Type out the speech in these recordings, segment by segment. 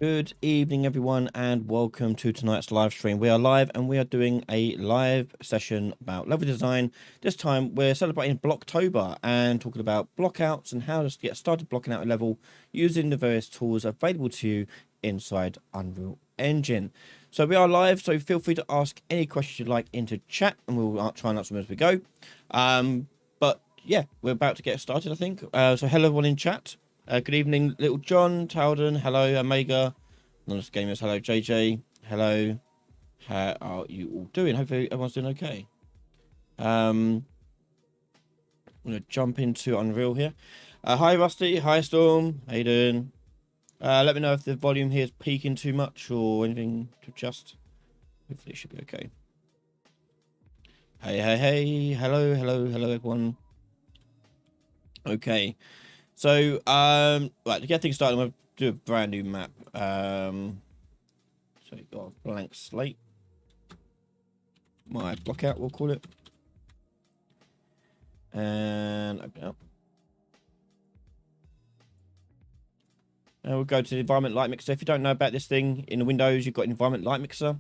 Good evening, everyone, and welcome to tonight's live stream. We are live and we are doing a live session about level design. This time we're celebrating Blocktober and talking about blockouts and how to get started blocking out a level using the various tools available to you inside Unreal Engine. So we are live, so feel free to ask any questions you'd like into chat and we'll try and answer them as we go. But yeah, we're about to get started, I think. So hello everyone in chat. Good evening, Little John, Talden, hello, Omega, Anonymous Gamers, hello, JJ, hello, how are you all doing? Hopefully everyone's doing okay. I'm going to jump into Unreal here. Hi, Rusty, hi, Storm, how you doing? Let me know if the volume here is peaking too much or anything to adjust. Hopefully it should be okay. Hey, hello, everyone. Okay. So, right, to get things started, I'm going to do a brand new map. So you've got a blank slate. My blockout, we'll call it. And open it up. And we'll go to the environment light mixer. If you don't know about this thing, in the Windows, you've got an environment light mixer,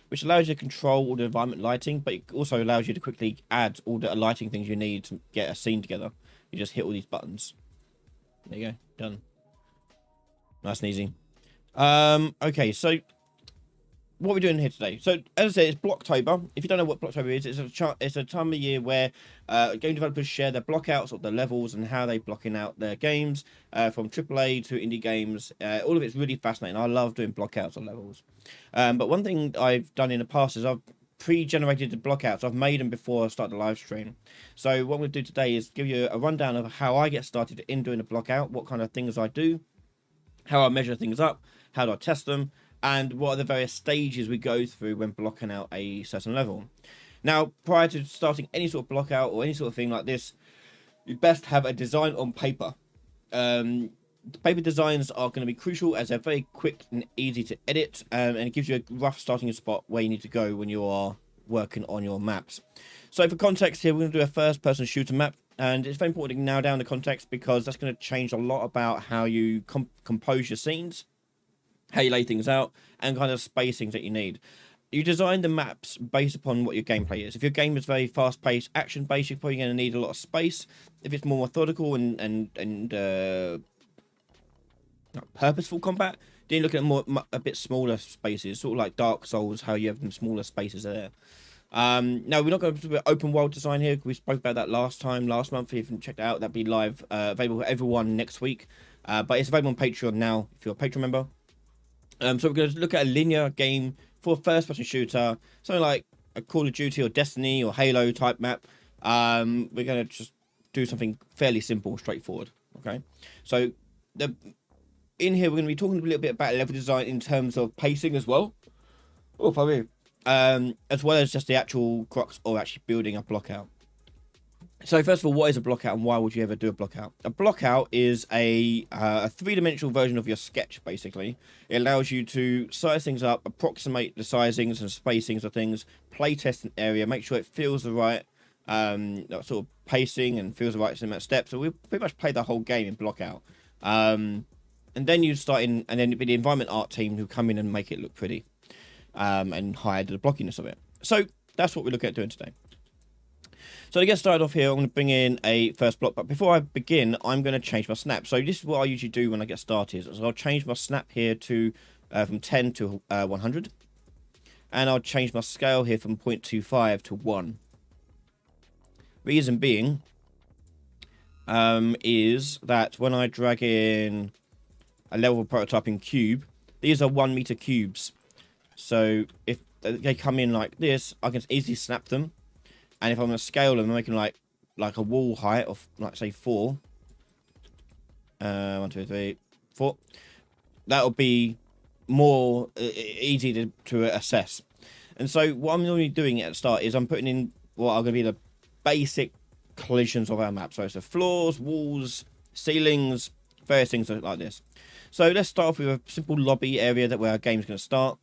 which allows you to control all the environment lighting, but it also allows you to quickly add all the lighting things you need to get a scene together. You just hit all these buttons. There you go, done. Nice and easy. Okay, so what we're doing here today. So as I said, it's Blocktober. If you don't know what Blocktober is, it's a time of year where game developers share their blockouts of the levels and how they're blocking out their games, from AAA to indie games. All of it's really fascinating. I love doing blockouts on levels. But one thing I've done in the past is I've pre-generated the blockouts. I've made them before I start the live stream. So what I'm going to do today is give you a rundown of how I get started in doing a blockout, what kind of things I do, how I measure things up, how do I test them, and what are the various stages we go through when blocking out a certain level. Now, prior to starting any sort of blockout or any sort of thing like this, you best have a design on paper. Paper designs are going to be crucial as they're very quick and easy to edit, and it gives you a rough starting spot where you need to go when you are working on your maps. So for context here, we're going to do a first-person shooter map, and it's very important to narrow down the context because that's going to change a lot about how you compose your scenes, how you lay things out, and kind of spacings that you need. You design the maps based upon what your gameplay is. If your game is very fast-paced, action-based, you're probably going to need a lot of space. If it's more methodical and purposeful combat, then you're looking at a bit smaller spaces, sort of like Dark Souls, how you have them smaller spaces there. Now we're not going to do open world design here. We spoke about that last month. If you haven't checked it out, that'll be live, available for everyone next week. But it's available on Patreon now if you're a Patreon member. So we're going to look at a linear game for a first-person shooter, something like a Call of Duty or Destiny or Halo type map. We're going to just do something fairly simple, straightforward. Okay, so in here we're going to be talking a little bit about level design in terms of pacing as well. Oh, probably. As well as just the actual crux of actually building a blockout. So first of all, what is a blockout and why would you ever do a blockout? A blockout is a three-dimensional version of your sketch, basically. It allows you to size things up, approximate the sizings and spacings of things, play test an area, make sure it feels the right sort of pacing and feels the right amount of steps. So we pretty much play the whole game in blockout. And then you start in, and then it'd be the environment art team who come in and make it look pretty, and hide the blockiness of it. So that's what we're looking at doing today. So to get started off here, I'm going to bring in a first block. But before I begin, I'm going to change my snap. So this is what I usually do when I get started. So I'll change my snap here to from 10 to 100. And I'll change my scale here from 0.25 to 1. Reason being is that when I drag in a level prototyping cube, these are 1 meter cubes. So if they come in like this, I can easily snap them. And if I'm going to scale them, I'm making like a wall height of, like, say, 4. 1, 2, 3, 4. That'll be more easy to assess. And so what I'm normally doing at the start is I'm putting in what are going to be the basic collisions of our map. So it's the floors, walls, ceilings, various things like this. So let's start off with a simple lobby area where our game's going to start.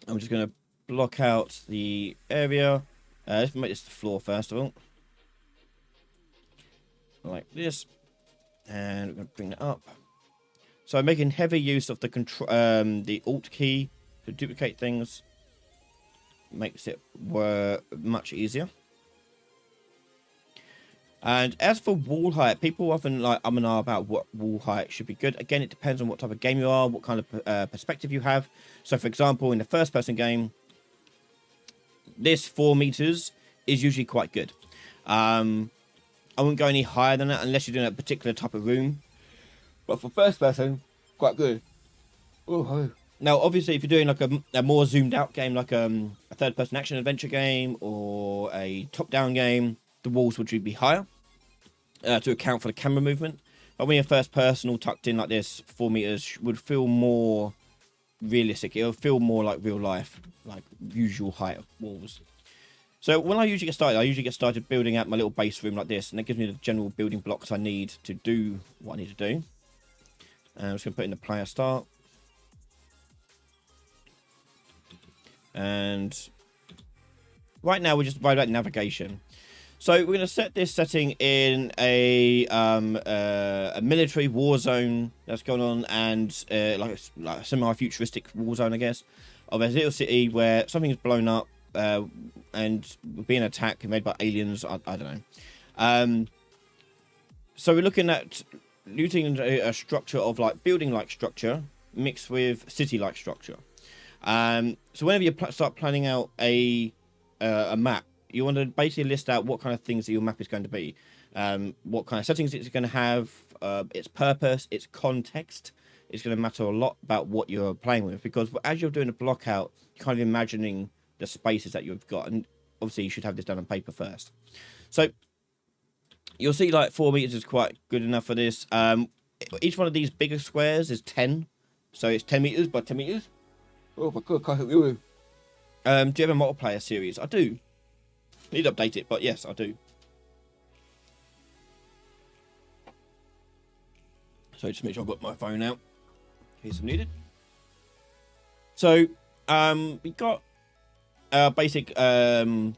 I'm just going to block out the area. Let's make this the floor first of all. Like this. And we're going to bring that up. So making heavy use of the the Alt key to duplicate things makes it much easier. And as for wall height, people often like and ah about what wall height should be good. Again, it depends on what type of game you are, what kind of perspective you have. So, for example, in the first-person game, this 4 meters is usually quite good. I wouldn't go any higher than that unless you're doing a particular type of room. But for first-person, quite good. Oh. Now, obviously, if you're doing like a more zoomed-out game, like a third-person action-adventure game or a top-down game, the walls would be higher. To account for the camera movement. But when you're first person all tucked in like this, 4 meters would feel more realistic. It'll feel more like real life, like usual height of walls. So when I usually get started building out my little base room like this, and it gives me the general building blocks I need to do what I need to do. And I'm just going to put in the player start. And right now we're just worried about navigation. So we're going to set this setting in a military war zone that's going on, and like a semi-futuristic war zone, I guess, of a little city where something's blown up and being attacked, made by aliens. I don't know. So we're looking at using a structure of like building-like structure mixed with city-like structure. So whenever you start planning out a map, you want to basically list out what kind of things that your map is going to be, what kind of settings it's going to have, its purpose, its context. It's going to matter a lot about what you're playing with, because as you're doing a block out, you're kind of imagining the spaces that you've got, and obviously you should have this done on paper first. So you'll see like 4 meters is quite good enough for this. Each one of these bigger squares is 10, so it's 10 meters by 10 meters. Oh my god, can't help you. Do you have a multiplayer series? I do. I need to update it, but yes, I do. So just make sure I've got my phone out in case I'm needed. So we got a basic sort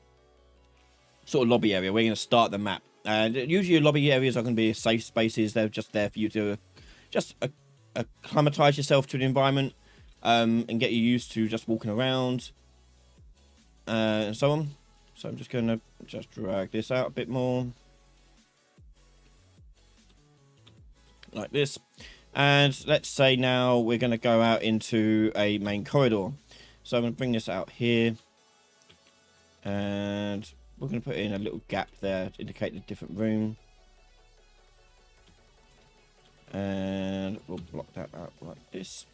of lobby area. We're going to start the map, and usually lobby areas are going to be safe spaces. They're just there for you to just acclimatize yourself to the environment and get you used to just walking around and so on. So I'm just going to just drag this out a bit more. Like this. And let's say now we're going to go out into a main corridor. So I'm going to bring this out here. And we're going to put in a little gap there to indicate the different room. And we'll block that out like this.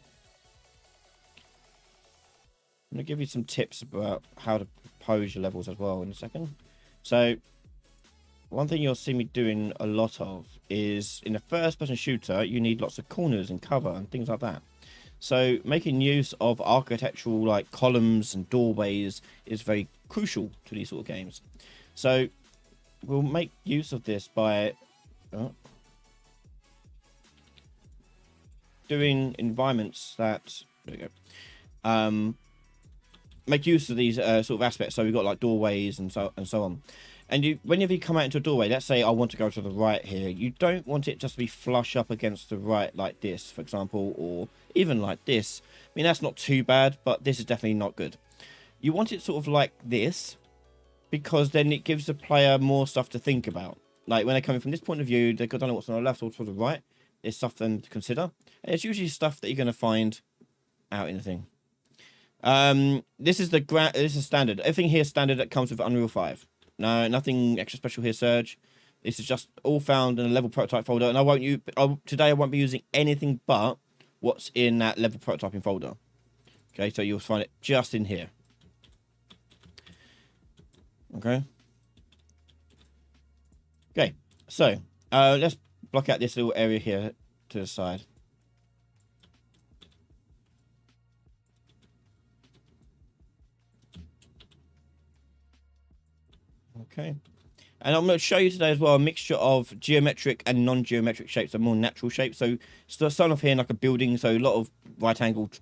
I'm going to give you some tips about how to propose your levels as well in a second. So, one thing you'll see me doing a lot of is, in a first-person shooter, you need lots of corners and cover and things like that. So, making use of architectural, like, columns and doorways is very crucial to these sort of games. So, we'll make use of this by doing environments that... There we go. Make use of these sort of aspects. So we've got like doorways and so on. And whenever you come out into a doorway, let's say I want to go to the right here, you don't want it just to be flush up against the right like this, for example, or even like this. I mean, that's not too bad, but this is definitely not good. You want it sort of like this, because then it gives the player more stuff to think about. Like when they're coming from this point of view, they don't know what's on the left or to the right. There's stuff for them to consider. And it's usually stuff that you're going to find out in the thing. This is standard. Everything here is standard that comes with Unreal 5. No, nothing extra special here, Serge. This is just all found in a level prototype folder, and today I won't be using anything but what's in that level prototyping folder. Okay, so you'll find it just in here. Okay. Okay, so let's block out this little area here to the side. Okay, and I'm going to show you today as well a mixture of geometric and non-geometric shapes, and more natural shapes. So starting off here in like a building, so a lot of right-angled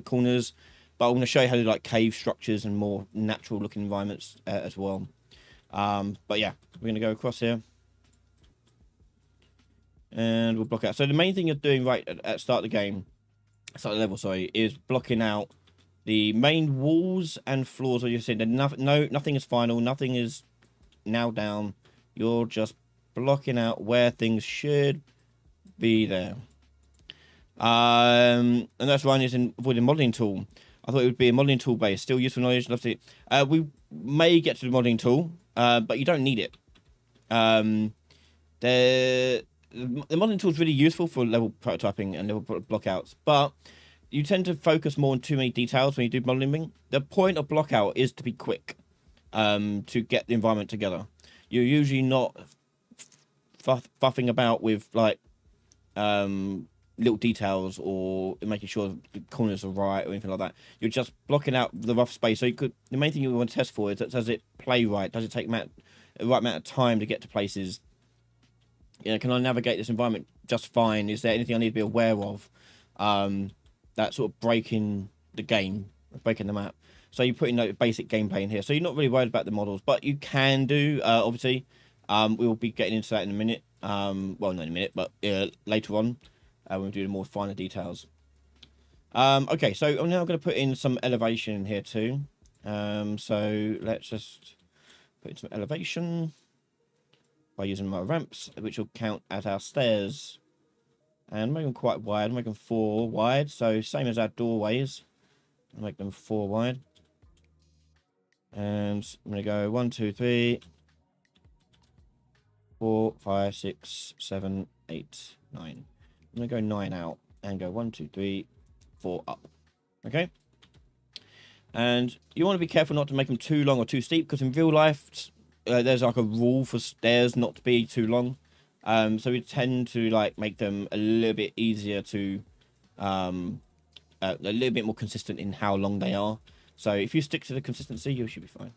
corners, but I'm going to show you how to like cave structures and more natural-looking environments as well. But yeah, we're going to go across here, And we'll block out. So the main thing you're doing right at start of the game, start of the level, sorry, is blocking out the main walls and floors where you're sitting. Nothing is final. Nothing is now down. You're just blocking out where things should be there. And that's one is in avoiding modeling tool. I thought it would be a modeling tool base. Still useful knowledge. Love to. We may get to the modeling tool, but you don't need it. The modeling tool is really useful for level prototyping and level blockouts, but you tend to focus more on too many details when you do modeling. The point of blockout is to be quick, to get the environment together. You're usually not fuffing about with like little details or making sure the corners are right or anything like that. You're just blocking out the rough space. So the main thing you want to test for is that does it play right? Does it take the right amount of time to get to places? You know, can I navigate this environment just fine? Is there anything I need to be aware of? That sort of breaking the game, breaking the map. So you put in like basic gameplay in here. So you're not really worried about the models, but you can do, obviously, we'll be getting into that in a minute. Well, not in a minute, but later on, when we do the more finer details. Okay, so I'm now going to put in some elevation in here too. So let's just put in some elevation by using my ramps, which will count as our stairs. And make them quite wide. Make them 4 wide. So same as our doorways. I'll make them 4 wide. And I'm going to go 1, 2, 3, 4, 5, 6, 7, 8, 9. I'm going to go 9 out and go 1, 2, 3, 4 up. Okay? And you want to be careful not to make them too long or too steep, because in real life, there's like a rule for stairs not to be too long. So we tend to like make them a little bit easier to, a little bit more consistent in how long they are. So if you stick to the consistency, you should be fine.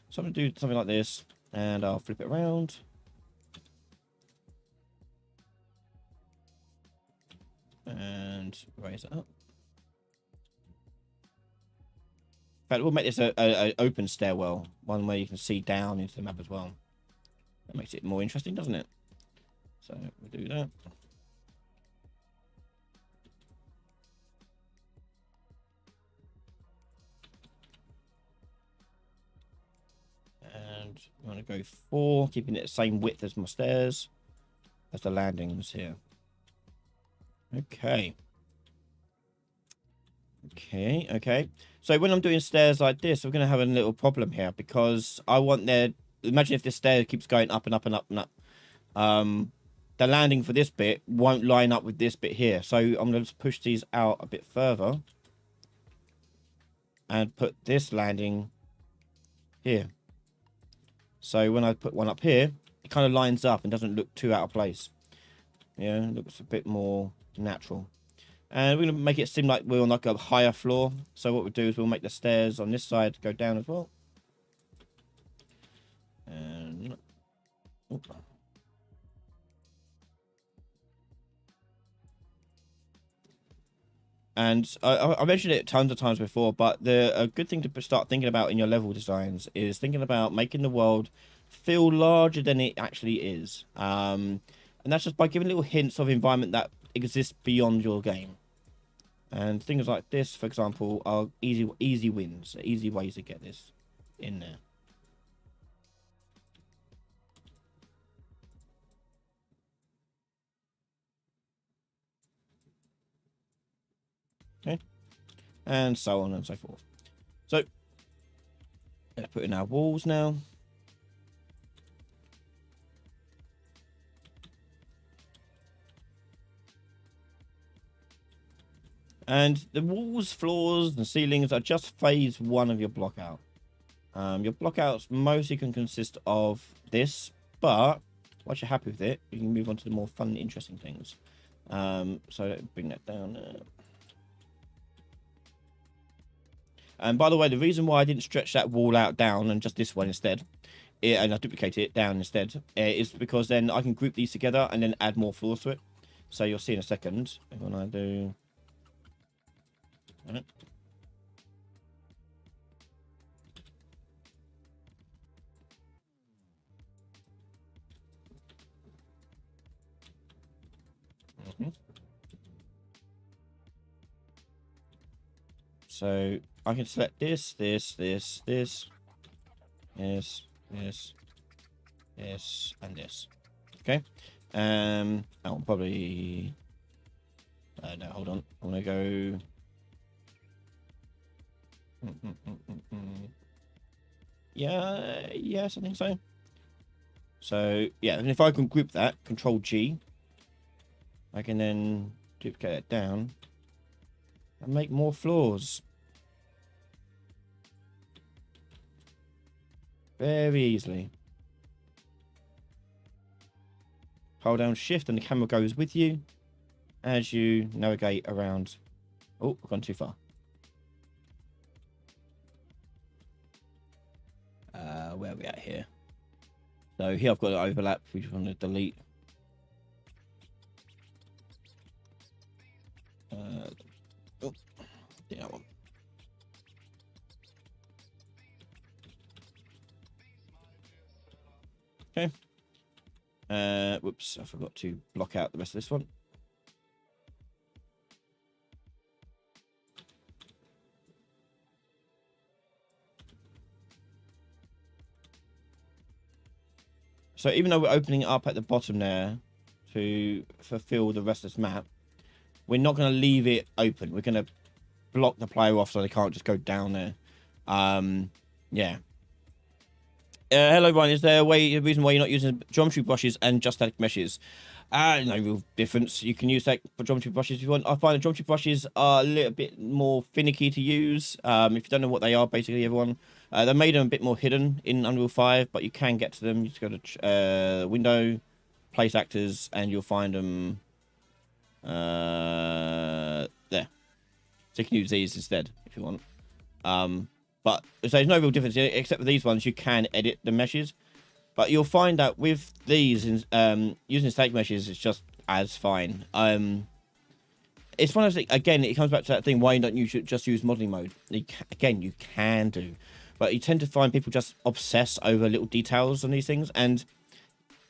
So I'm going to do something like this, and I'll flip it around. And raise it up. In fact, we'll make this a open stairwell, one where you can see down into the map as well. That makes it more interesting, doesn't it? So we'll do that. And I'm going to go 4, keeping it the same width as my stairs, as the landings here. Okay. Okay. So when I'm doing stairs like this, we're going to have a little problem here, because I want there... Imagine if this stair keeps going up and up and up and up. The landing for this bit won't line up with this bit here. So I'm going to just push these out a bit further. And put this landing here. So when I put one up here, it kind of lines up and doesn't look too out of place. Yeah, it looks a bit more natural. And we're going to make it seem like we're on like a higher floor. So what we'll do is we'll make the stairs on this side go down as well. And... Oops. And I mentioned it tons of times before, but a good thing to start thinking about in your level designs is thinking about making the world feel larger than it actually is. And that's just by giving little hints of environment that exists beyond your game. And things like this, for example, are easy wins, easy ways to get this in there. Okay. And so on and so forth. So let's put in our walls now. And the walls, floors, and ceilings are just phase 1 of your blockout. Your blockouts mostly can consist of this, but once you're happy with it, you can move on to the more fun, interesting things. So let's bring that down. And by the way, the reason why I didn't stretch that wall out down and just this one instead, and I duplicated it down instead, is because then I can group these together and then add more floors to it. So you'll see in a second when I do. Right. So I can select this, this, and this. Okay. I'll probably. No, hold on. I'm gonna go. Yeah, yes, I think so. So yeah, and if I can group that, Control G, I can then duplicate it down and make more floors. Very easily. Hold down Shift and the camera goes with you as you navigate around. Oh, I've gone too far. Where are we at here? So here I've got an overlap. We just want to delete. Oh, yeah, that one. Okay. Whoops, I forgot to block out the rest of this one. So even though we're opening it up at the bottom there to fulfill the rest of this map, we're not going to leave it open. We're going to block the player off so they can't just go down there. Yeah. Hello, Brian. Is there a reason why you're not using geometry brushes and just static meshes? No real difference. You can use that for geometry brushes if you want. I find the geometry brushes are a little bit more finicky to use. If you don't know what they are, basically, everyone. They made them a bit more hidden in Unreal 5, but you can get to them. You just go to Window, Place Actors, and you'll find them there. So you can use these instead if you want. But so there's no real difference except for these ones. You can edit the meshes, but you'll find that with these, using static meshes is just as fine. It's one of those things, again, it comes back to that thing, why don't you just use modeling mode? Again, you can do, but you tend to find people just obsess over little details on these things, and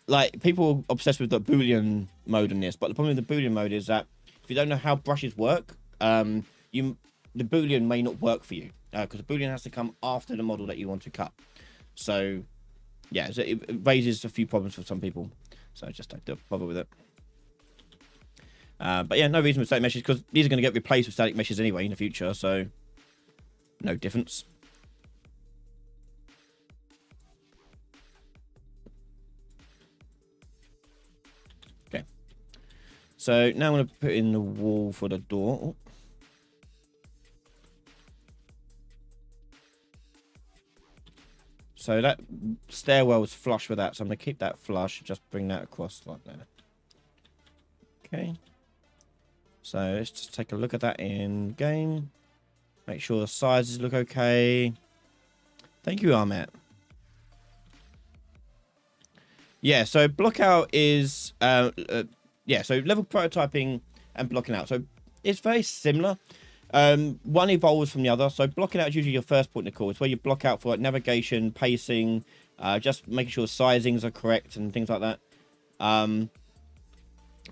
like people obsessed with the Boolean mode on this, but the problem with the Boolean mode is that if you don't know how brushes work, the Boolean may not work for you, because the Boolean has to come after the model that you want to cut. So yeah, so it raises a few problems for some people, so just don't bother with it. But yeah, no reason with static meshes, because these are going to get replaced with static meshes anyway in the future, so no difference. Okay. So now I'm going to put in the wall for the door. Oh. So that stairwell is flush with that, so I'm going to keep that flush, just bring that across like that. Okay. So let's just take a look at that in game. Make sure the sizes look okay. Thank you, Ahmet. Yeah, so Blockout is yeah, so level prototyping and blocking out. So it's very similar. One evolves from the other. So blocking out is usually your first point of call. It's where you block out for like navigation, pacing, just making sure sizings are correct and things like that.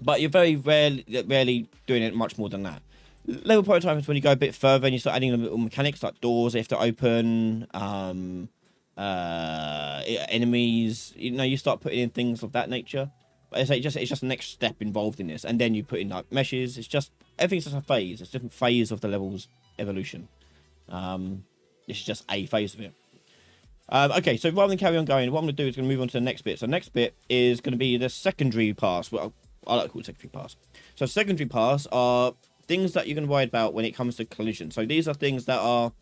But you're very rarely doing it much more than that. Level prototyping is when you go a bit further and you start adding little mechanics like doors they have to open, enemies. You know, you start putting in things of that nature. But it's just the next step involved in this, and then you put in like meshes. It's just everything's just a phase. It's a different phase of the level's evolution. This is just a phase of it. Okay, so rather than carry on going, what I'm going to do is going to move on to the next bit. So the next bit is going to be the secondary pass. Well, I like to call it secondary pass. So secondary pass are things that you're going to worry about when it comes to collision. So these are things that are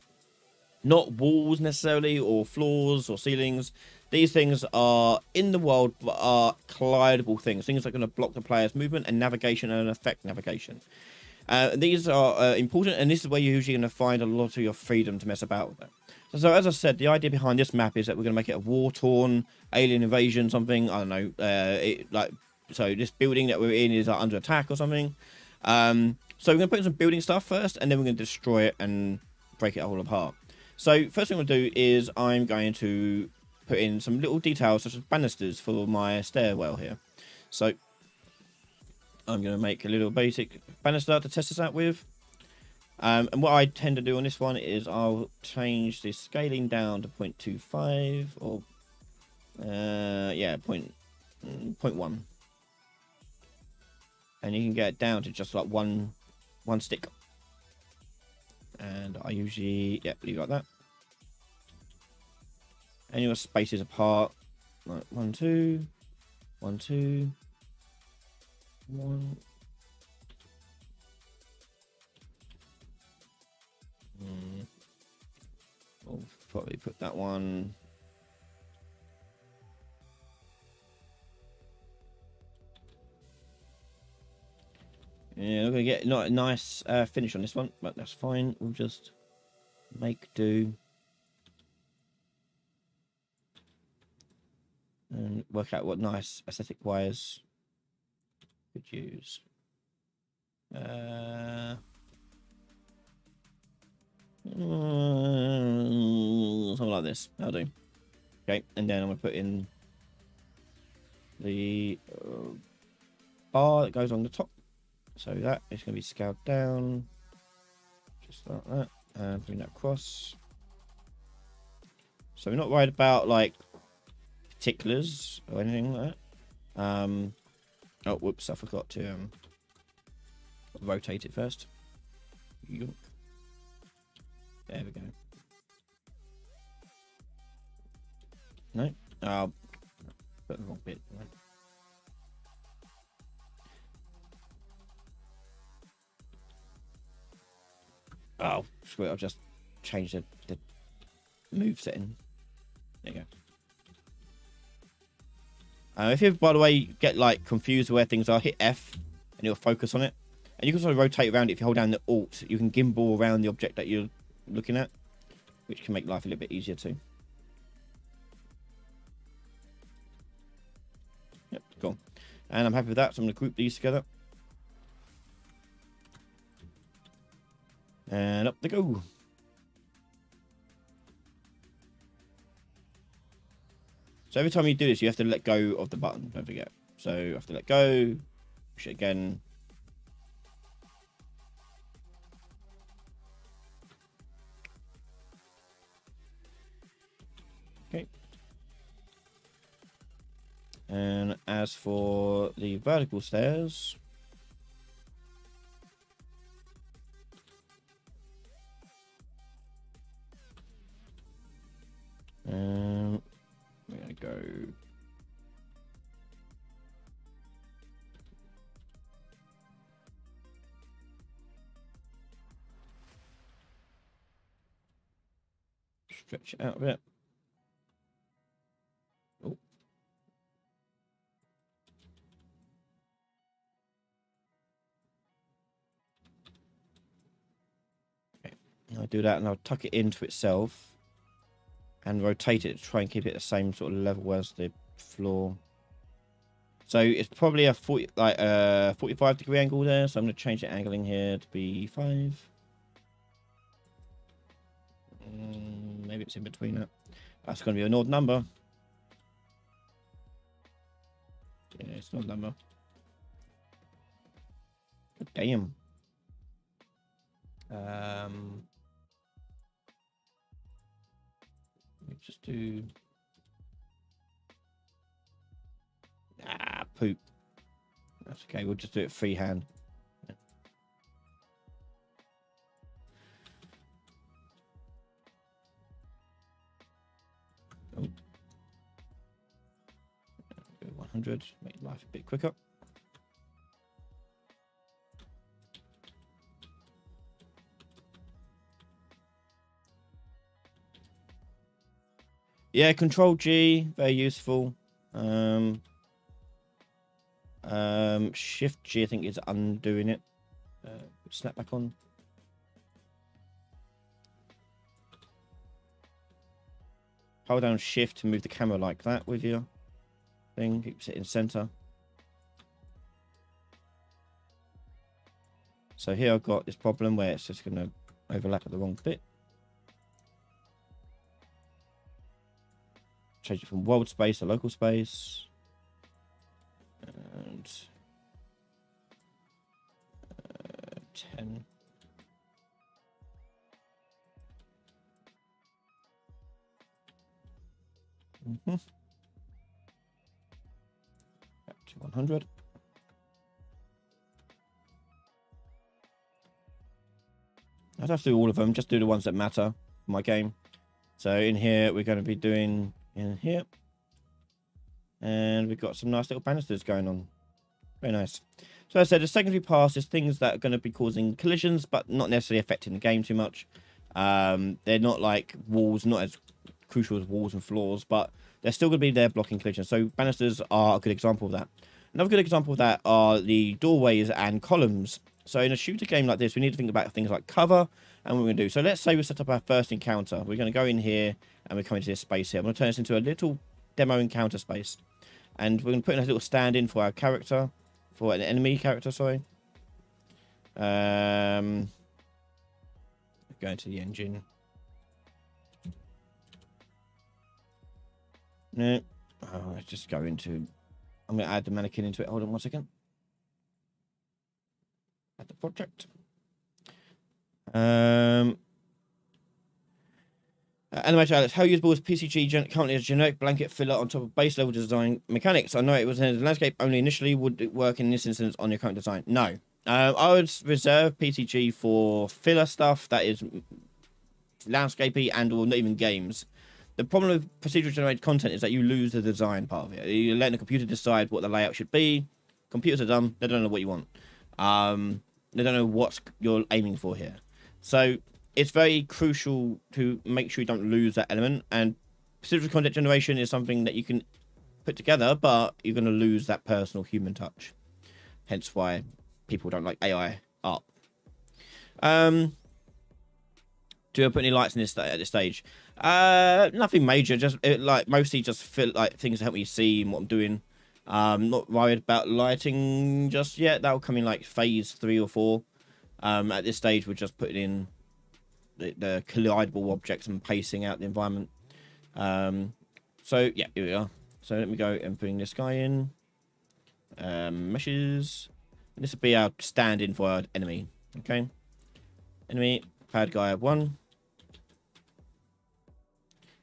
not walls necessarily, or floors, or ceilings. These things are in the world, but are collidable things. Things that are going to block the player's movement and navigation and affect navigation. These are important, and this is where you're usually going to find a lot of your freedom to mess about with it. So as I said, the idea behind this map is that we're going to make it a war-torn, alien invasion, something. I don't know. So this building that we're in is under attack or something. So we're going to put in some building stuff first, and then we're going to destroy it and break it all apart. So first thing I'm going to do is I'm going to put in some little details such as banisters for my stairwell here. So I'm going to make a little basic banister to test this out with. And what I tend to do on this one is I'll change the scaling down to 0.25 or yeah, point 0.1, and you can get it down to just like one stick. And I usually leave it like that. And your spaces apart, like 1, 2, 1, 2, 1. I'll probably put that one. Yeah, we're gonna get not a nice finish on this one, but that's fine. We'll just make do and work out what nice aesthetic wires we could use. Something like this. That'll do. Okay, and then I'm gonna put in the bar that goes on the top. So that is going to be scaled down, just like that, and bring that across. So we're not worried about like particulars or anything like that. Oh, whoops! I forgot to rotate it first. There we go. No, I'll put the wrong bit. Oh, screw it, I'll just change the move setting. There you go. If you, by the way, get like confused where things are, hit F and it'll focus on it. And you can also rotate around it. If you hold down the Alt, you can gimbal around the object that you're looking at, which can make life a little bit easier too. Yep, cool. And I'm happy with that, so I'm going to group these together. And up they go. So every time you do this, you have to let go of the button. Don't forget. So you have to let go. Push it again. Okay. And as for the vertical stairs, we're gonna go stretch it out a bit. Oh. Okay. I'll do that, and I'll tuck it into itself and rotate it to try and keep it the same sort of level as the floor. So it's probably a 45-degree angle there. So I'm going to change the angling here to be 5. Maybe it's in between that. That's going to be an odd number. Yeah, it's an odd number. Damn. Let me just do. Poop. That's okay. We'll just do it freehand. Oh. 100. Make life a bit quicker. Yeah, Control G, very useful. Shift G, I think, is undoing it. Snap back on. Hold down Shift to move the camera like that with your thing. Keeps it in center. So here I've got this problem where it's just going to overlap at the wrong bit. Change it from world space to local space. And 10. Back to 100. I don't have to do all of them, just do the ones that matter for my game. So in here, we're going to be doing in here. And we've got some nice little banisters going on. Very nice. So as I said, the secondary pass is things that are going to be causing collisions, but not necessarily affecting the game too much. They're not like walls, not as crucial as walls and floors, but they're still going to be there blocking collisions. So banisters are a good example of that. Another good example of that are the doorways and columns. So in a shooter game like this, we need to think about things like cover and what we're going to do. So let's say we set up our first encounter. We're going to go in here and we're coming to this space here. I'm going to turn this into a little demo encounter space. And we're going to put in a little stand-in for our character, for an enemy character, sorry. Going to the engine. No. Oh, let's just go into... I'm going to add the mannequin into it. Hold on 1 second. Add the project. Animation Alex, how usable is PCG currently as generic blanket filler on top of base level design mechanics? I know it was in the landscape only initially. Would it work in this instance on your current design? No. I would reserve PCG for filler stuff that is landscapey and or not even games. The problem with procedural generated content is that you lose the design part of it. You're letting the computer decide what the layout should be. Computers are dumb. They don't know what you want. They don't know what you're aiming for here. So it's very crucial to make sure you don't lose that element. And procedural content generation is something that you can put together, but you're going to lose that personal human touch. Hence why people don't like AI art. Do I put any lights in this at this stage? Nothing major. Just like mostly just feel like things to help me see what I'm doing. Not worried about lighting just yet. That'll come in like phase 3 or 4. At this stage, we're just putting in the collidable objects and pacing out the environment. So yeah, here we are. So let me go and bring this guy in. Meshes. And this will be our stand-in for our enemy. Okay. Enemy, bad guy 1.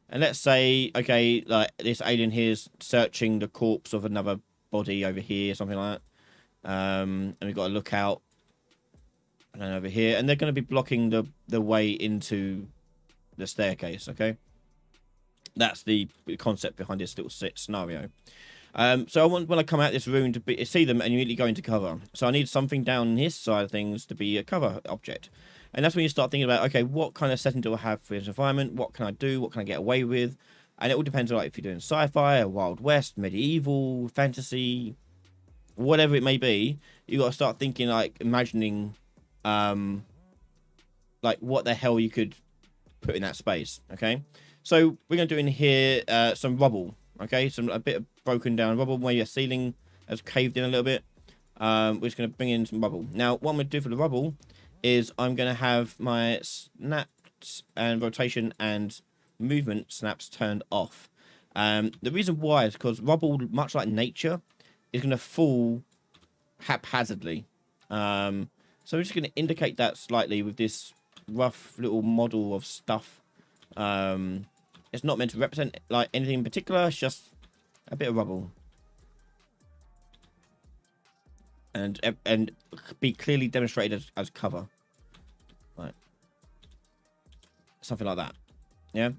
And let's say, okay, like this alien here is searching the corpse of another body over here, something like that. And we've got a lookout. And then over here. And they're going to be blocking the way into the staircase, okay? That's the concept behind this little scenario. So I want, when I come out this room, to see them and immediately go into cover. So I need something down this side of things to be a cover object. And that's when you start thinking about, okay, what kind of setting do I have for this environment? What can I do? What can I get away with? And it all depends on like if you're doing sci-fi, or Wild West, medieval, fantasy, whatever it may be. You got to start thinking, like, imagining, like what the hell you could put in that space. Okay, so we're gonna do in here some rubble. Okay, a bit of broken down rubble where your ceiling has caved in a little bit. We're just gonna bring in some rubble. Now, what I'm gonna do for the rubble is I'm going to have my snaps and rotation and movement snaps turned off. The reason why is because rubble, much like nature, is going to fall haphazardly. So we're just going to indicate that slightly with this rough little model of stuff. It's not meant to represent like anything in particular, it's just a bit of rubble. And be clearly demonstrated as cover, right? Something like that, yeah.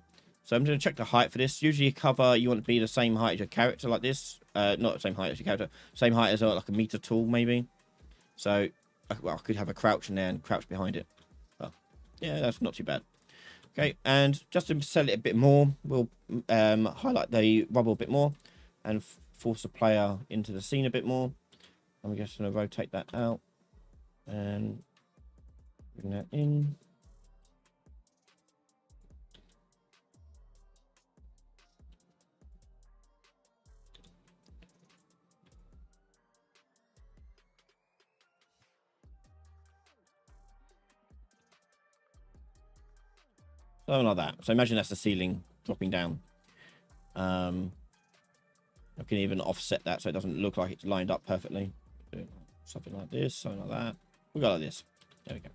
So I'm going to check the height for this. Usually, cover you want to be the same height as your character, like this. Not the same height as your character, same height as like a meter tall, maybe. So, well, I could have a crouch in there and crouch behind it. Well, yeah, that's not too bad. Okay, and just to sell it a bit more, we'll highlight the rubble a bit more and force the player into the scene a bit more. I'm just going to rotate that out and bring that in. Something like that. So imagine that's the ceiling dropping down. I can even offset that so it doesn't look like it's lined up perfectly. Something like this, something like that. We got like this. There we go.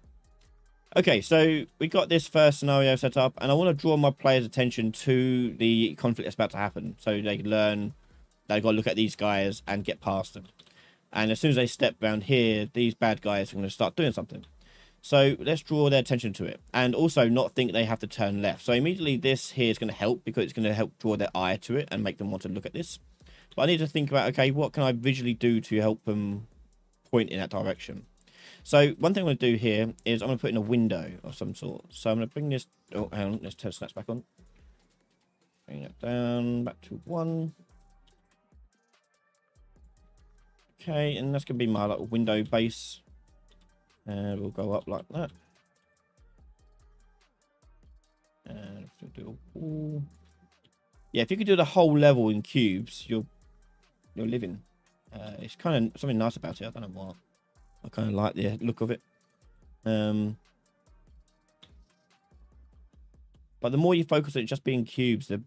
Okay, so we got this first scenario set up, and I want to draw my players' attention to the conflict that's about to happen, so they can learn they've got to look at these guys and get past them. And as soon as they step around here, these bad guys are going to start doing something. So let's draw their attention to it, and also not think they have to turn left. So immediately this here is going to help, because it's going to help draw their eye to it and make them want to look at this. But I need to think about, okay, what can I visually do to help them point in that direction? So one thing I'm going to do here is I'm going to put in a window of some sort. So I'm going to bring this... Oh, hang on. Let's turn snaps back on. Bring that down back to 1. Okay, and that's going to be my little window base. And we'll go up like that. And we'll do a wall. Yeah, if you could do the whole level in cubes, you're living. It's kind of something nice about it. I don't know what. I kind of like the look of it. But the more you focus on it just being cubes, the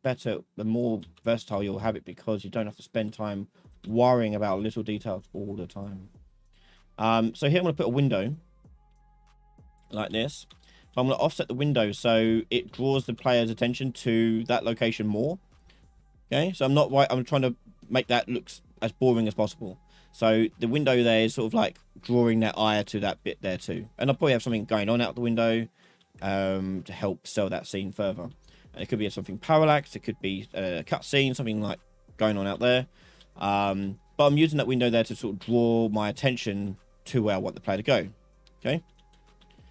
better, the more versatile you'll have it, because you don't have to spend time worrying about little details all the time. So here I'm going to put a window like this. But I'm going to offset the window so it draws the player's attention to that location more. Okay, so I'm trying to make that look as boring as possible. So the window there is sort of like drawing their eye to that bit there too. And I'll probably have something going on out the window to help sell that scene further. And it could be something parallax, it could be a cutscene, something like going on out there. But I'm using that window there to sort of draw my attention to where I want the player to go. Okay,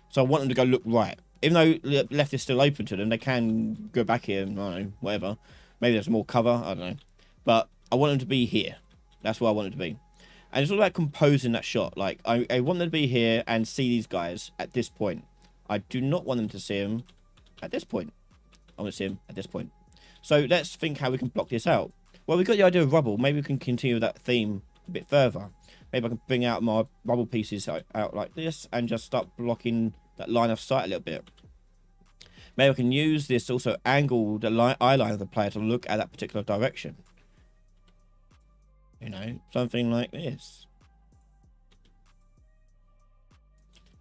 so I want them to go look right. Even though left is still open to them, they can go back here and, I don't know, whatever. Maybe there's more cover, I don't know. But I want them to be here. That's where I want them to be. And it's all about composing that shot. Like, I want them to be here and see these guys at this point. I do not want them to see them at this point. I want to see them at this point. So let's think how we can block this out. Well, we've got the idea of rubble. Maybe we can continue that theme a bit further. Maybe I can bring out my rubble pieces out like this and just start blocking that line of sight a little bit. Maybe I can use this to also angle the eye line of the player to look at that particular direction. You know, something like this.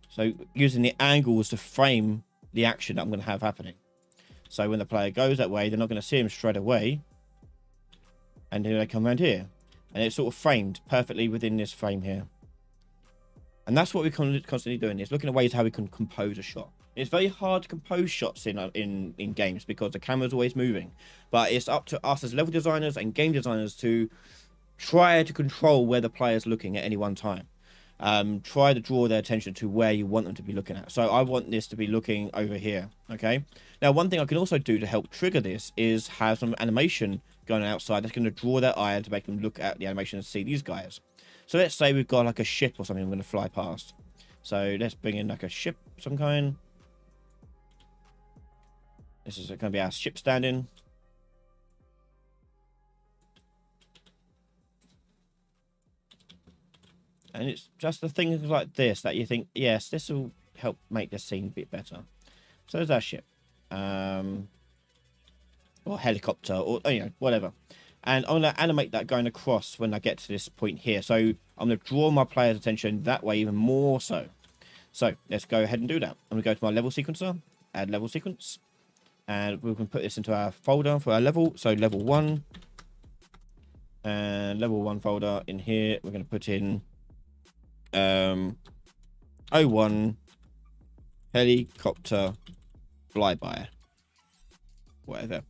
So using the angles to frame the action that I'm going to have happening. So when the player goes that way, they're not going to see him straight away. And then they come around here. And it's sort of framed perfectly within this frame here. And that's what we're constantly doing, is looking at ways how we can compose a shot. It's very hard to compose shots in games because the camera's always moving. But it's up to us as level designers and game designers to try to control where the player's looking at any one time. Try to draw their attention to where you want them to be looking at. So I want this to be looking over here. Okay. Now, one thing I can also do to help trigger this is have some animation going outside that's going to draw their eye to make them look at the animation and see these guys. So let's say we've got like a ship or something we're going to fly past. So let's bring in like a ship of some kind. This is going to be our ship standing. And it's just the things like this that you think, yes, this will help make the scene a bit better. So there's our ship. Or helicopter, or, you know, whatever. And I'm going to animate that going across when I get to this point here. So I'm going to draw my player's attention that way even more so. So let's go ahead and do that. I'm going to go to my level sequencer, add level sequence. And we can put this into our folder for our level. So level 1. And level 1 folder in here, we're going to put in 01 helicopter flyby. Whatever.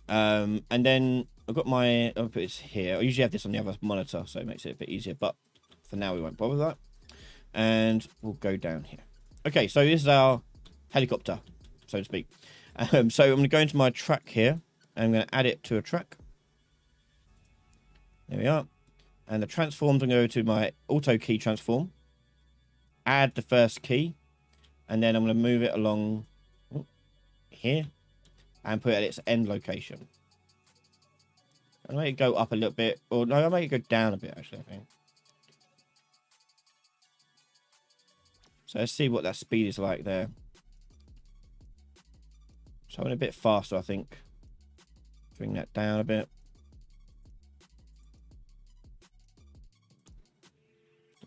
And then I've got my, I'll put this here. I usually have this on the other monitor, so it makes it a bit easier, but for now we won't bother that. And we'll go down here. Okay, so this is our helicopter, so to speak. So I'm going to go into my track here, and I'm going to add it to a track. There we are. And the transforms, I'm going to go to my auto key transform, add the first key, and then I'm going to move it along here and put it at its end location. I'll make it go up a little bit, or no, I'll make it go down a bit actually, I think. So let's see what that speed is like there. So I went a bit faster, I think. Bring that down a bit.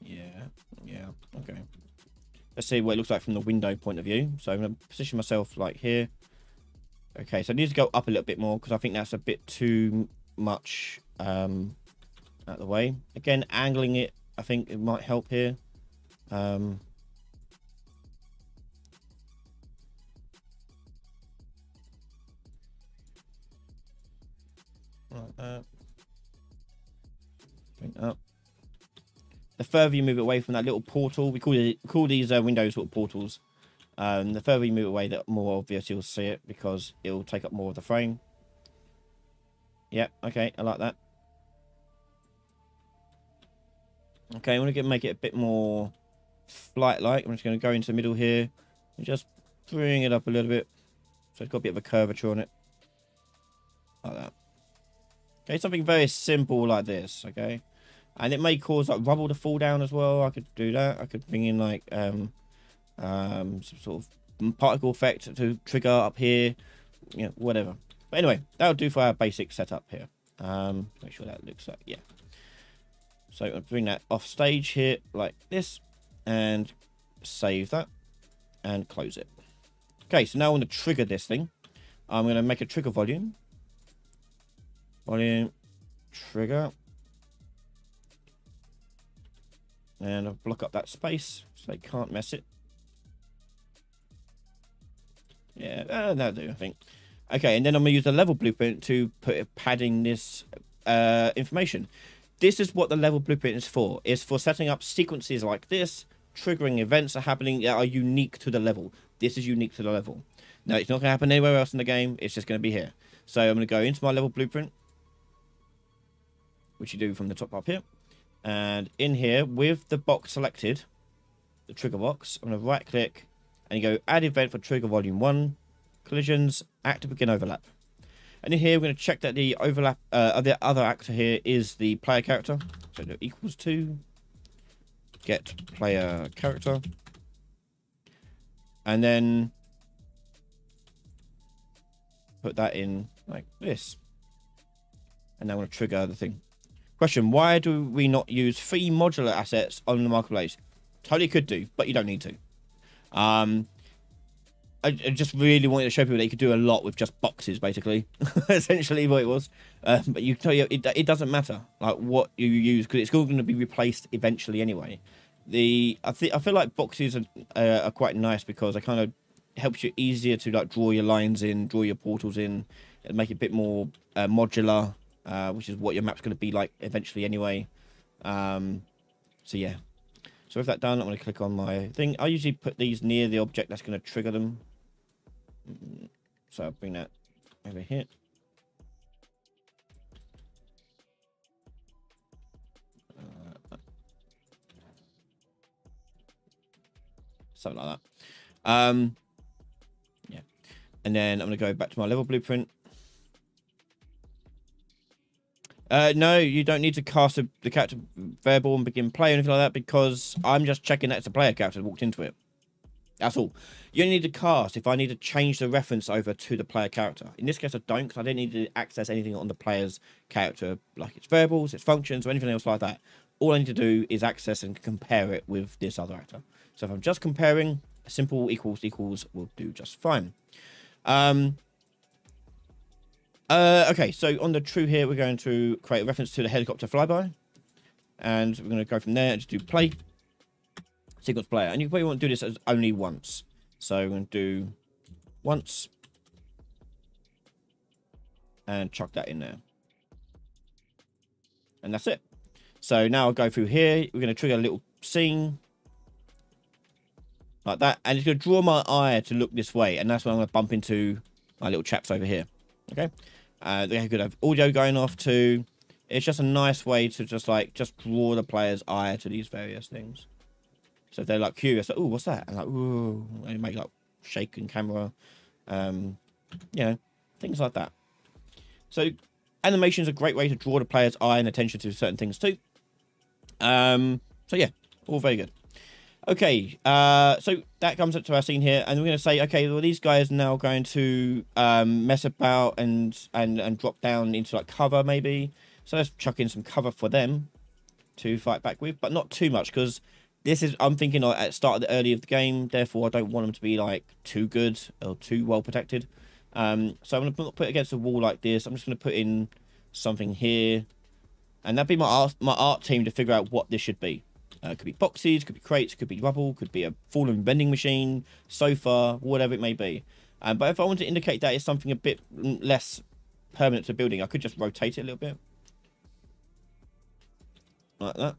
Yeah, Okay. Let's see what it looks like from the window point of view. So I'm going to position myself like here. Okay, so I need to go up a little bit more because I think that's a bit too much out of the way. Again, angling it, I think it might help here. Like that. Bring it up. The further you move away from that little portal, we call these windows sort of portals. The further you move away, the more obvious you'll see it because it'll take up more of the frame. Yep, okay, I like that. Okay, I want to make it a bit more flight-like. I'm just going to go into the middle here and just bring it up a little bit. So it's got a bit of a curvature on it. Like that. Okay, something very simple like this, okay? And it may cause like rubble to fall down as well. I could do that. I could bring in like some sort of particle effect to trigger up here. You know, whatever. But anyway, that'll do for our basic setup here. Make sure that looks like, yeah. So I'll bring that off stage here like this and save that and close it. Okay, so now I want to trigger this thing. I'm going to make a trigger volume. Volume, trigger. And I'll block up that space so they can't mess it. Yeah, that'll do, I think. Okay, and then I'm going to use the level blueprint to put padding this information. This is what the level blueprint is for. It's for setting up sequences like this, triggering events that are happening that are unique to the level. This is unique to the level. Now, it's not going to happen anywhere else in the game. It's just going to be here. So I'm going to go into my level blueprint, which you do from the top up here. And in here, with the box selected, the trigger box, I'm going to right click and you go add event for trigger volume 1, collisions, actor begin overlap. And in here, we're going to check that the overlap of the other actor here is the player character. So it equals to get player character. And then put that in like this. And now I'm going to trigger the thing. Question, why do we not use 3 modular assets on the marketplace? Totally could do, but you don't need to. I just really wanted to show people that you could do a lot with just boxes, basically. Essentially what it was. But you tell you, it doesn't matter like what you use because it's all going to be replaced eventually anyway. I feel like boxes are quite nice because they kind of helps you easier to like draw your lines in, draw your portals in, and make it a bit more modular. Which is what your map's going to be like eventually anyway. So yeah. So with that done, I'm going to click on my thing. I usually put these near the object that's going to trigger them. So I'll bring that over here. Something like that. Yeah. And then I'm going to go back to my level blueprint. No, you don't need to cast the character variable and begin play or anything like that because I'm just checking that it's a player character that walked into it. That's all. You only need to cast if I need to change the reference over to the player character. In this case, I don't because I don't need to access anything on the player's character, like its variables, its functions, or anything else like that. All I need to do is access and compare it with this other actor. So if I'm just comparing, a simple equals will do just fine. Okay, so on the true here, we're going to create a reference to the helicopter flyby. And we're going to go from there and just do play. Sequence player. And you probably want to do this as only once. So we're going to do once. And chuck that in there. And that's it. So now I'll go through here. We're going to trigger a little scene. Like that. And it's going to draw my eye to look this way. And that's when I'm going to bump into my little chaps over here. Okay. They could have audio going off too. It's just a nice way to just draw the player's eye to these various things. So if they're like curious, like, oh, what's that? And like, ooh, they make like shaking camera, you know, things like that. So animation is a great way to draw the player's eye and attention to certain things too. So yeah, all very good. Okay, so that comes up to our scene here, and we're going to say, okay, well, these guys are now going to mess about and drop down into like cover maybe. So let's chuck in some cover for them to fight back with, but not too much because This is, I'm thinking like at the start of the early of the game, therefore I don't want them to be like too good or too well protected. So I'm going to put it against a wall like this. I'm just going to put in something here. And that'd be my art team to figure out what this should be. It could be boxes, could be crates, could be rubble, could be a fallen vending machine, sofa, whatever it may be. But if I want to indicate that it's something a bit less permanent to building, I could just rotate it a little bit. Like that.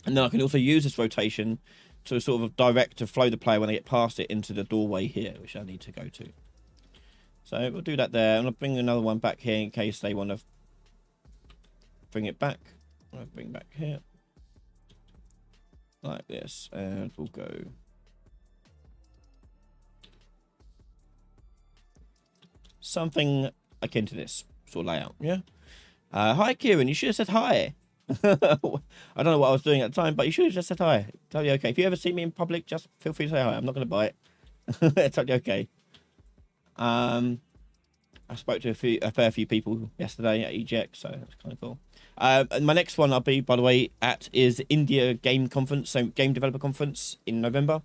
And then I can also use this rotation to sort of direct to flow the player when they get past it into the doorway here, which I need to go to. So we'll do that there. I'm going to bring another one back here in case they want to bring it back. I'll bring back here. Like this. And we'll go... something akin to this sort of layout, yeah? Hi, Kieran. You should have said hi. I don't know what I was doing at the time, but you should have just said hi. Totally okay. If you ever see me in public, just feel free to say hi. I'm not going to bite. It's totally okay. I spoke to a fair few people yesterday at EGX, so that's kind of cool. And my next one I'll be, by the way, at is India Game Conference, so Game Developer Conference in November.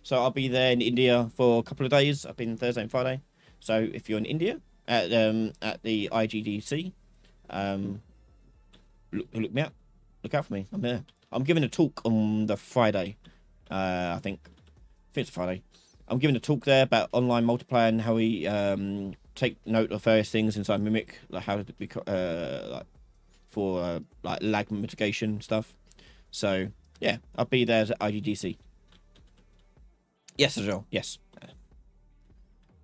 So I'll be there in India for a couple of days. I've been Thursday and Friday. So if you're in India at the IGDC, look me up. Look out for me. I'm there. I'm giving a talk on the Friday. I think it's Friday. I'm giving a talk there about online multiplayer and how we take note of various things inside Mimic, like how to be like for like lag mitigation stuff. So yeah, I'll be there at IGDC. Yes, as well. Yes.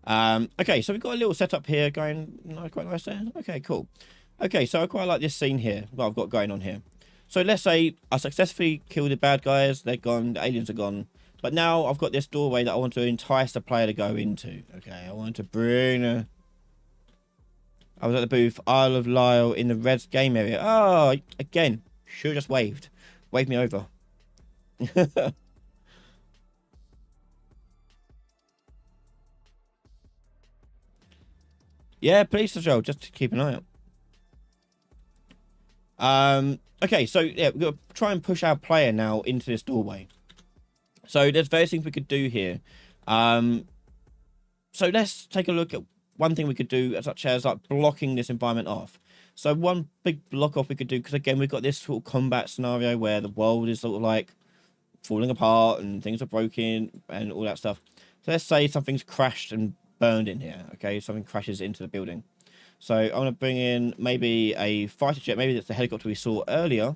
Okay, so we've got a little setup here going quite nice there. Okay, cool. Okay, so I quite like this scene here, what I've got going on here. So let's say I successfully killed the bad guys, they're gone, the aliens are gone. But now I've got this doorway that I want to entice the player to go into. Okay, I want to bring I was at the booth, Isle of Lyle in the Reds game area. Oh, again, should have just waved. Waved me over. Yeah, please, Joel, just to keep an eye out. Okay, so yeah, we're gonna try and push our player now into this doorway. So there's various things we could do here. So let's take a look at one thing we could do, such as like blocking this environment off. So one big block off we could do, because again we've got this sort of combat scenario where the world is sort of like falling apart and things are broken and all that stuff. So let's say something's crashed and burned in here. Okay, something crashes into the building. So I'm going to bring in maybe a fighter jet. Maybe that's the helicopter we saw earlier.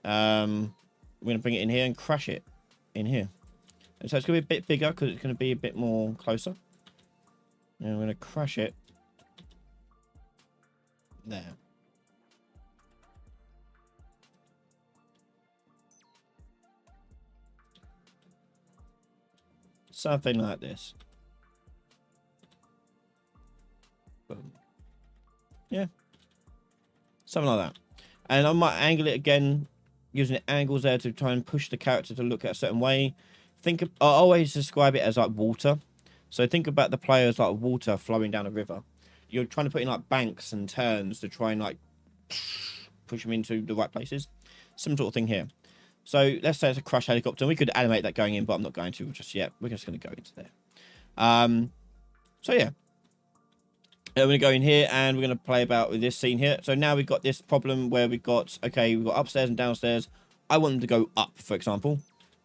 We're going to bring it in here and crash it in here. And so it's going to be a bit bigger because it's going to be a bit more closer. And we're going to crash it there. Something like this. Boom. Yeah. Something like that. And I might angle it again, using the angles there to try and push the character to look at a certain way. I always describe it as like water. So think about the player as like water flowing down a river. You're trying to put in like banks and turns to try and like push them into the right places. Some sort of thing here. So let's say it's a crash helicopter. We could animate that going in, but I'm not going to just yet. We're just going to go into there. So yeah. We're going to go in here and we're going to play about with this scene here. So now we've got this problem where we've got, okay, we've got upstairs and downstairs. I want them to go up, for example.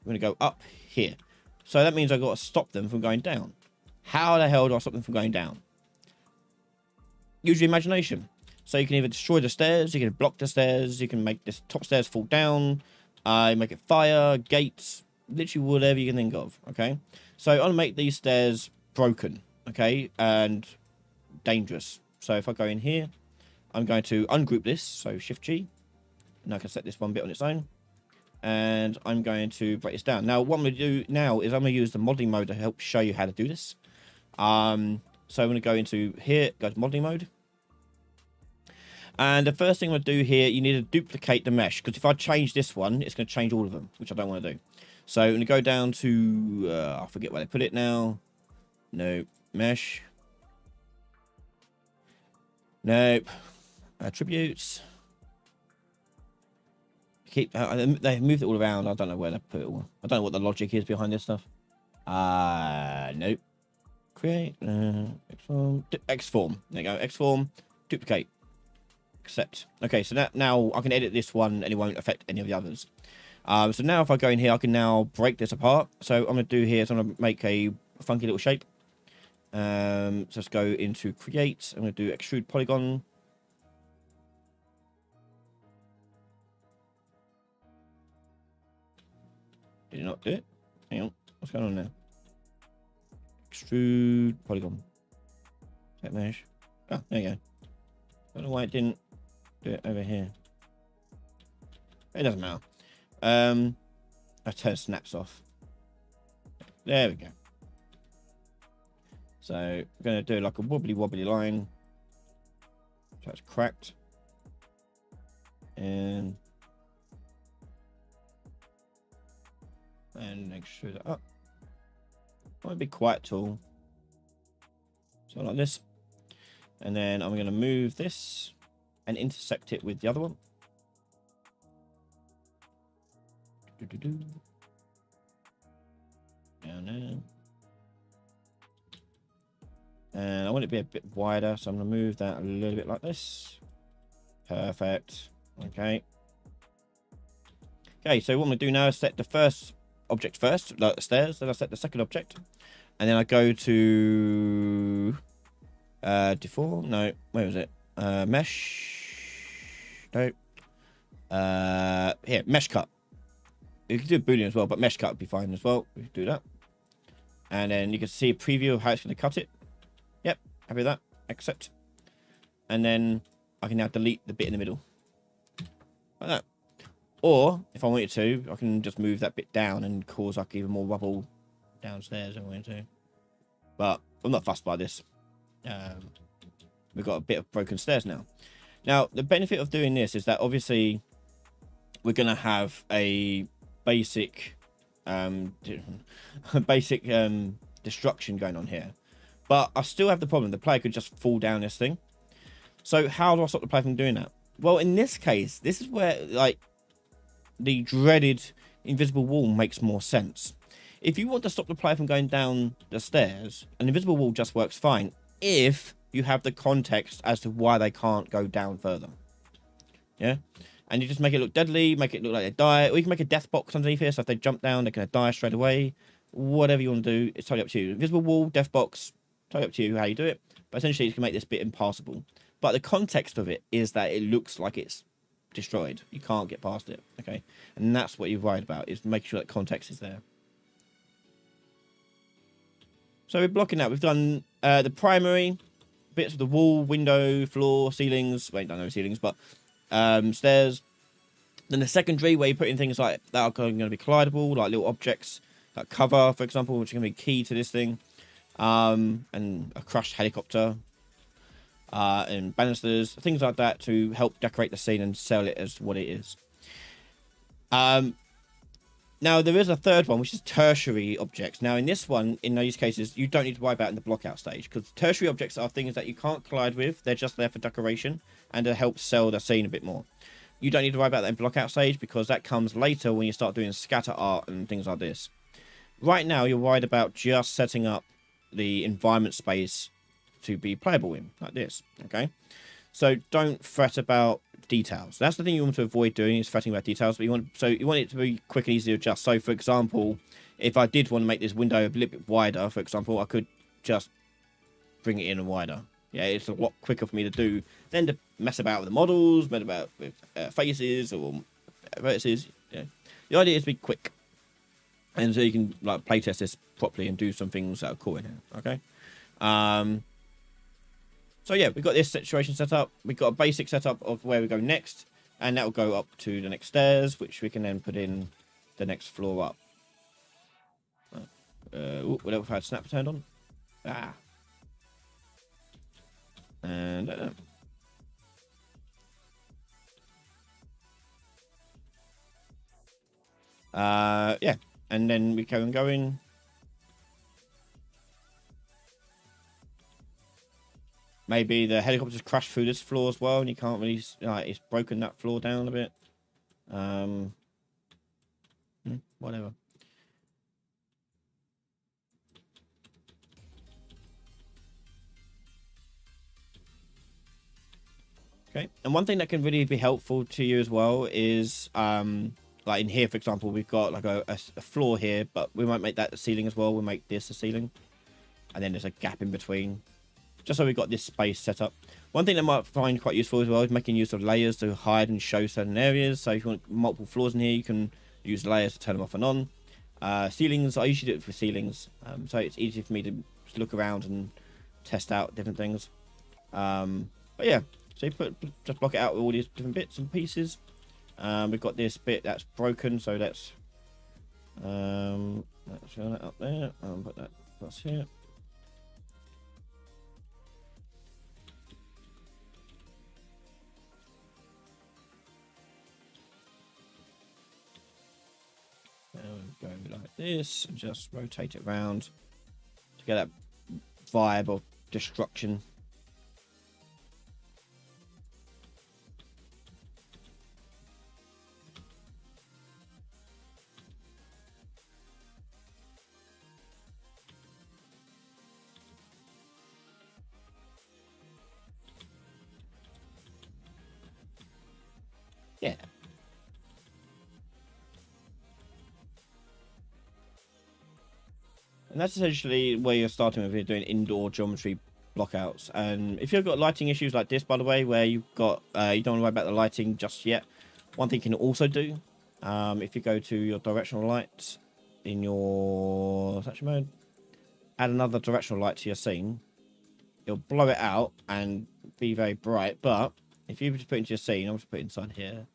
We're going to go up here. So that means I've got to stop them from going down. How the hell do I stop them from going down? Use your imagination. So you can either destroy the stairs, you can block the stairs, you can make this top stairs fall down, make it fire, gates, literally whatever you can think of, okay? So I want to make these stairs broken, okay, and dangerous. So if I go in here, I'm going to ungroup this, so Shift G, and I can set this one bit on its own, and I'm going to break this down. Now what I'm going to do now is I'm going to use the modeling mode to help show you how to do this. So I'm going to go into here, go to modeling mode. And the first thing I'm going to do here, you need to duplicate the mesh, because if I change this one, it's going to change all of them, which I don't want to do. So I'm going to go down to, I forget where they put it now. No, mesh. Nope. Attributes. They moved it all around. I don't know where they put it all. I don't know what the logic is behind this stuff. Nope. Create Xform. Xform. There you go. Xform. Duplicate. Accept. Okay, so now I can edit this one and it won't affect any of the others. So now if I go in here, I can now break this apart. So I'm going to do here is I'm going to make a funky little shape. So let's go into create. I'm going to do extrude polygon. Did it not do it? Hang on. What's going on now? Extrude polygon. Set mesh. Oh, there you go. I don't know why it didn't do it over here. It doesn't matter. I turn snaps off. There we go. So I'm going to do like a wobbly line. So it's cracked. And extrude it up. Might be quite tall. So like this. And then I'm going to move this and intersect it with the other one. Down there. And I want it to be a bit wider, so I'm going to move that a little bit like this. Perfect. Okay. Okay, so what I'm going to do now is set the first object first, like the stairs. Then I set the second object. And then I go to deform. No, where was it? Mesh. No. Here, mesh cut. You can do a boolean as well, but mesh cut would be fine as well. We can do that. And then you can see a preview of how it's going to cut it. Yep, happy with that. Accept. And then I can now delete the bit in the middle. Like that. Or, if I wanted to, I can just move that bit down and cause like even more rubble downstairs if I wanted to. But I'm not fussed by this. We've got a bit of broken stairs now. Now, the benefit of doing this is that obviously we're going to have a basic destruction going on here. But I still have the problem. The player could just fall down this thing. So how do I stop the player from doing that? Well, in this case, this is where like the dreaded invisible wall makes more sense. If you want to stop the player from going down the stairs, an invisible wall just works fine if you have the context as to why they can't go down further. Yeah? And you just make it look deadly, make it look like they die. Or you can make a death box underneath here, so if they jump down, they're going to die straight away. Whatever you want to do, it's totally up to you. Invisible wall, death box, totally up to you how you do it. But essentially, you can make this bit impassable. But the context of it is that it looks like it's destroyed. You can't get past it, okay? And that's what you're worried about, is making sure that context is there. So we're blocking that. We've done the primary bits of the wall, window, floor, ceilings. Wait, no ceilings, but stairs. Then the secondary, where you put in things like that are going to be collidable, like little objects, like cover, for example, which are going to be key to this thing, and a crushed helicopter, and banisters, things like that to help decorate the scene and sell it as what it is. Now, there is a third one, which is tertiary objects. Now, in this one, in those cases, you don't need to worry about in the blockout stage, because tertiary objects are things that you can't collide with. They're just there for decoration and to help sell the scene a bit more. You don't need to worry about that in blockout stage, because that comes later when you start doing scatter art and things like this. Right now, you're worried about just setting up the environment space to be playable in, like this, okay? So don't fret about details. That's the thing you want to avoid doing, is fretting about details. But you want it to be quick and easy to adjust. So, for example, if I did want to make this window a little bit wider, for example, I could just bring it in and wider. Yeah, it's a lot quicker for me to do than to mess about with the models, mess about with faces or vertices. Yeah, the idea is to be quick, and so you can like playtest this properly and do some things that are cool in here. Okay. So yeah, we've got this situation set up. We've got a basic setup of where we go next, and that will go up to the next stairs, which we can then put in the next floor up. What else had snap turned on? And yeah, and then we go and go in. Maybe the helicopter's crashed through this floor as well, and you can't really, it's broken that floor down a bit. Whatever. Okay, and one thing that can really be helpful to you as well is like in here, for example, we've got like a floor here, but we might make that the ceiling as well. We'll make this a ceiling, and then there's a gap in between, just so we've got this space set up. One thing that I might find quite useful as well is making use of layers to hide and show certain areas. So if you want multiple floors in here, you can use layers to turn them off and on. Ceilings, I usually do it for ceilings, so it's easy for me to just look around and test out different things. But yeah, so you just block it out with all these different bits and pieces. We've got this bit that's broken, so let's show that up there. Put that across here. Go like this and just rotate it around to get that vibe of destruction. Yeah. And that's essentially where you're starting with. You're doing indoor geometry blockouts. And if you've got lighting issues like this, by the way, where you've got you don't want to worry about the lighting just yet, one thing you can also do, if you go to your directional light in your selection mode, add another directional light to your scene, it'll blow it out and be very bright. But if you just put it into your scene, I'm just put it inside here,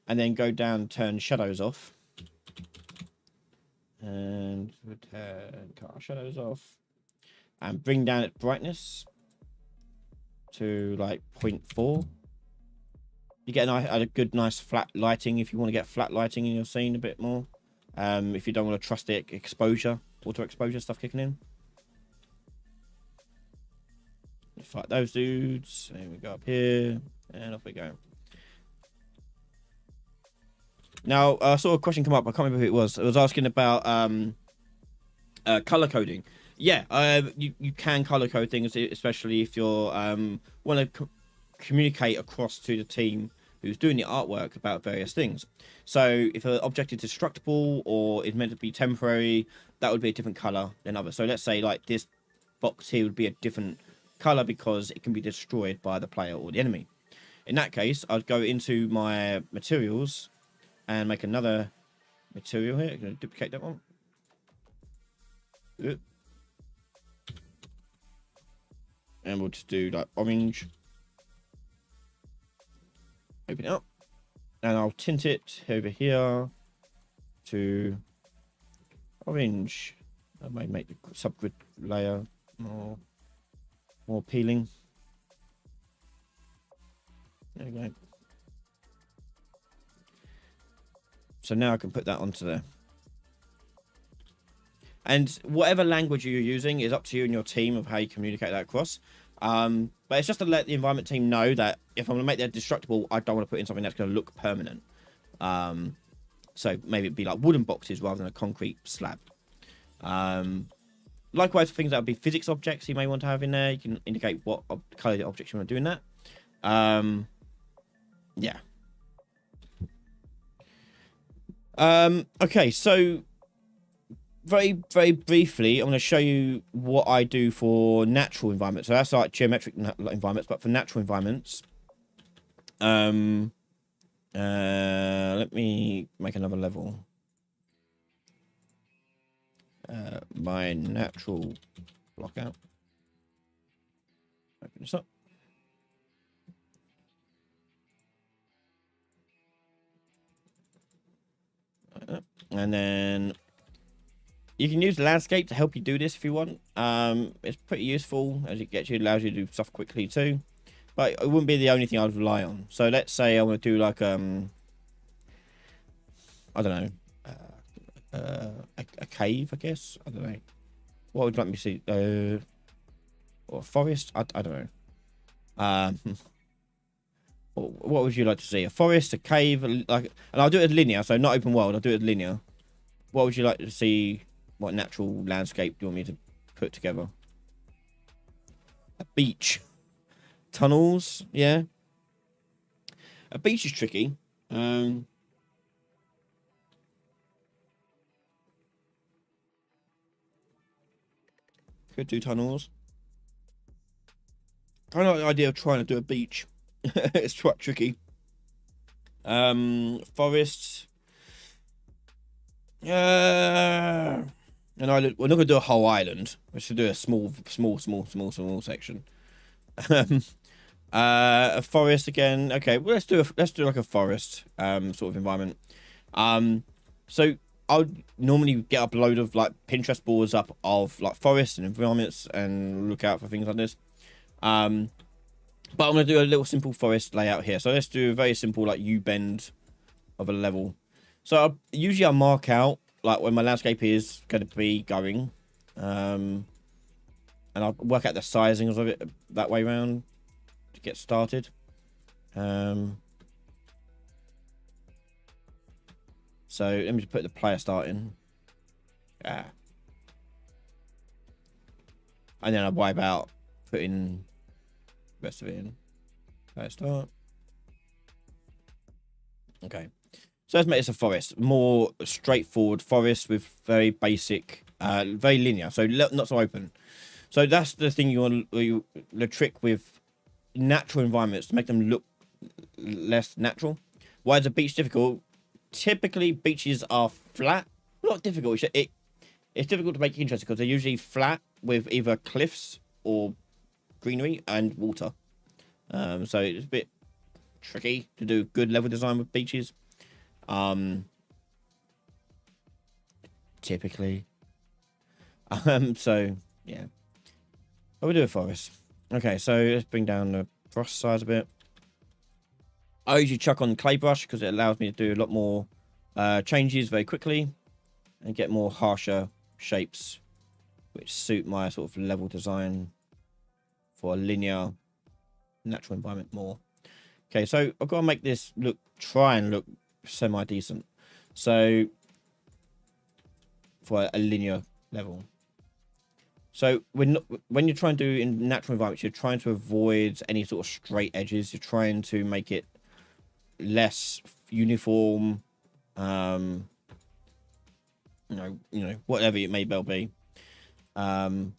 and then go down and turn shadows off. And cut our shadows off and bring down its brightness to like 0.4. You get a good nice flat lighting if you want to get flat lighting in your scene a bit more. If you don't want to trust the exposure, auto exposure stuff kicking in. You fight those dudes, and we go up here and off we go. Now, I saw a question come up. I can't remember who it was. It was asking about color coding. Yeah, you can color code things, especially if you're want to communicate across to the team who's doing the artwork about various things. So if an object is destructible or is meant to be temporary, that would be a different color than others. So let's say like this box here would be a different color because it can be destroyed by the player or the enemy. In that case, I'd go into my materials and make another material here. I'm going to duplicate that one. And we'll just do like orange. Open it up. And I'll tint it over here to orange. I may make the subgrid layer more appealing. There we go. So now I can put that onto there. And whatever language you're using is up to you and your team of how you communicate that across. But it's just to let the environment team know that if I'm going to make that destructible, I don't want to put in something that's going to look permanent. So maybe it'd be like wooden boxes rather than a concrete slab. Likewise, for things that would be physics objects you may want to have in there, you can indicate what color the objects you want to do in that. Yeah. Okay, so very, very briefly, I'm going to show you what I do for natural environments. So that's like geometric environments, but for natural environments, let me make another level. My natural blockout. Open this up. And then you can use landscape to help you do this if you want. It's pretty useful as it allows you to do stuff quickly too. But it wouldn't be the only thing I'd rely on. So let's say I want to do like I don't know, a cave, I guess. I don't know. What would you like me to see? Or a forest? I don't know. What would you like to see? A forest, a cave, like, and I'll do it as linear, so not open world. I'll do it as linear. What would you like to see? What natural landscape do you want me to put together? A beach, tunnels, yeah. A beach is tricky. Could do tunnels. Kind of like the idea of trying to do a beach. It's quite tricky. Forest. And we're not gonna do a whole island. We should do a small section. A forest again. Okay, well, let's do like a forest sort of environment. So I'll normally get up a load of like Pinterest boards up of like forests and environments and look out for things like this. But I'm gonna do a little simple forest layout here. So let's do a very simple like U-bend of a level. So usually I mark out like where my landscape is going to be going, and I'll work out the sizings of it that way around to get started. So let me just put the player start in. And then I wipe out putting the rest of it in. Player start. Okay. So let's make this a forest. More straightforward forest with very basic, very linear. So not so open. So that's the thing the trick with natural environments to make them look less natural. Why is a beach difficult? Typically, beaches are flat. Not difficult. It's difficult to make it interesting because they're usually flat with either cliffs or greenery and water. So it's a bit tricky to do good level design with beaches. Typically. So yeah. But we'll do a forest. Okay, so let's bring down the brush size a bit. I usually chuck on clay brush because it allows me to do a lot more changes very quickly and get more harsher shapes which suit my sort of level design for a linear natural environment more. Okay, so I've got to make this try and look semi-decent. So for a linear level. So when you're trying to do in natural environments, you're trying to avoid any sort of straight edges. You're trying to make it less uniform, you know, whatever it may well be. Let's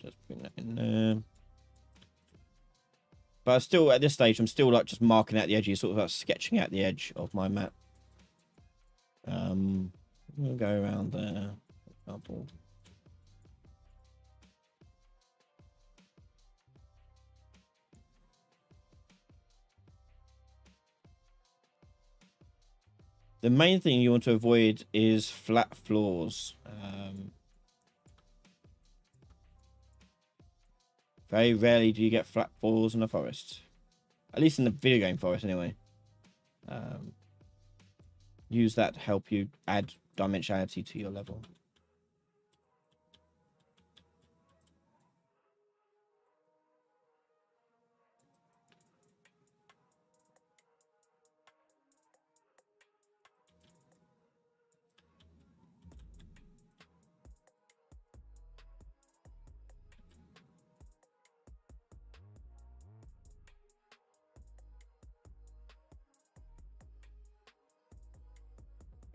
just bring that in there. But still, at this stage, I'm still like just marking out the edges, sort of like sketching out the edge of my map. We'll go around there, for example. The main thing you want to avoid is flat floors. Very rarely do you get flat floors in a forest. At least in the video game forest, anyway. Use that to help you add dimensionality to your level.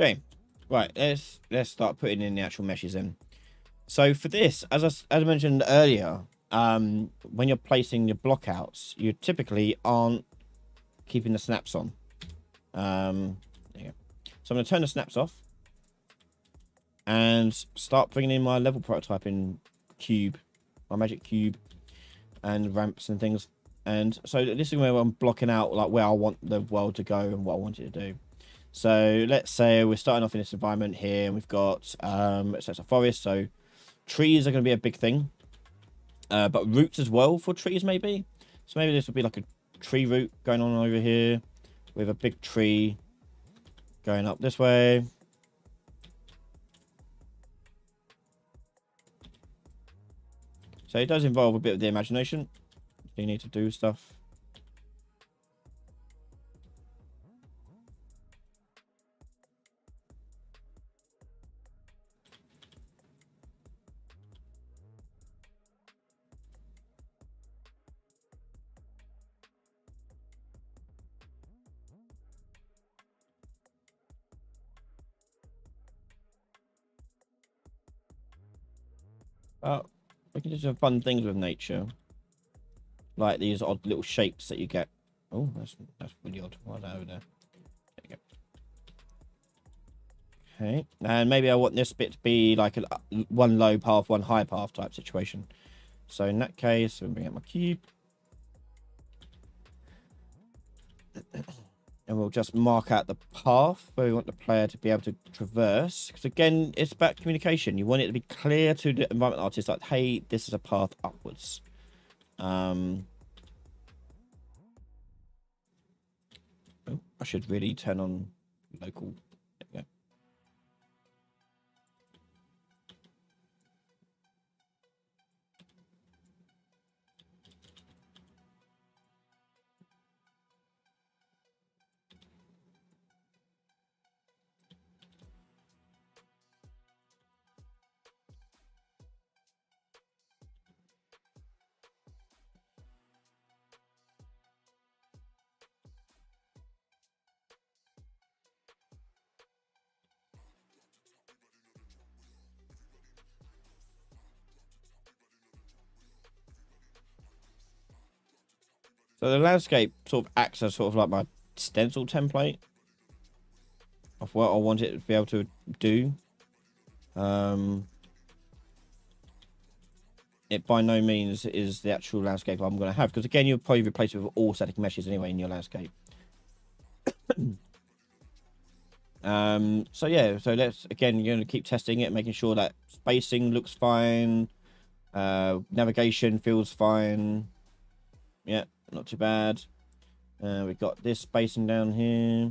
Okay, right. Let's start putting in the actual meshes in. So for this, as I mentioned earlier, when you're placing your blockouts, you typically aren't keeping the snaps on. There you go. So I'm going to turn the snaps off and start bringing in my level prototyping cube, my magic cube, and ramps and things. And so this is where I'm blocking out like where I want the world to go and what I want it to do. So let's say we're starting off in this environment here, and we've got so it's a forest, so trees are going to be a big thing, but roots as well for trees maybe. So maybe this would be like a tree root going on over here with a big tree going up this way. So it does involve a bit of the imagination. You need to do stuff. We can do some fun things with nature. Like these odd little shapes that you get. Oh, that's really odd. Why is that over there? There you go. Okay. And maybe I want this bit to be like a one low path, one high path type situation. So in that case, we'll bring out my cube. And we'll just mark out the path where we want the player to be able to traverse. Because again, it's about communication. You want it to be clear to the environment artist, like, hey, this is a path upwards. Oh, I should really turn on local. There we go. So the landscape sort of acts as sort of like my stencil template of what I want it to be able to do. It by no means is the actual landscape I'm going to have, because again, you'll probably replace it with all static meshes anyway in your landscape. So yeah, so let's, again, you're going to keep testing it, making sure that spacing looks fine, navigation feels fine. Yeah, not too bad. We've got this spacing down here.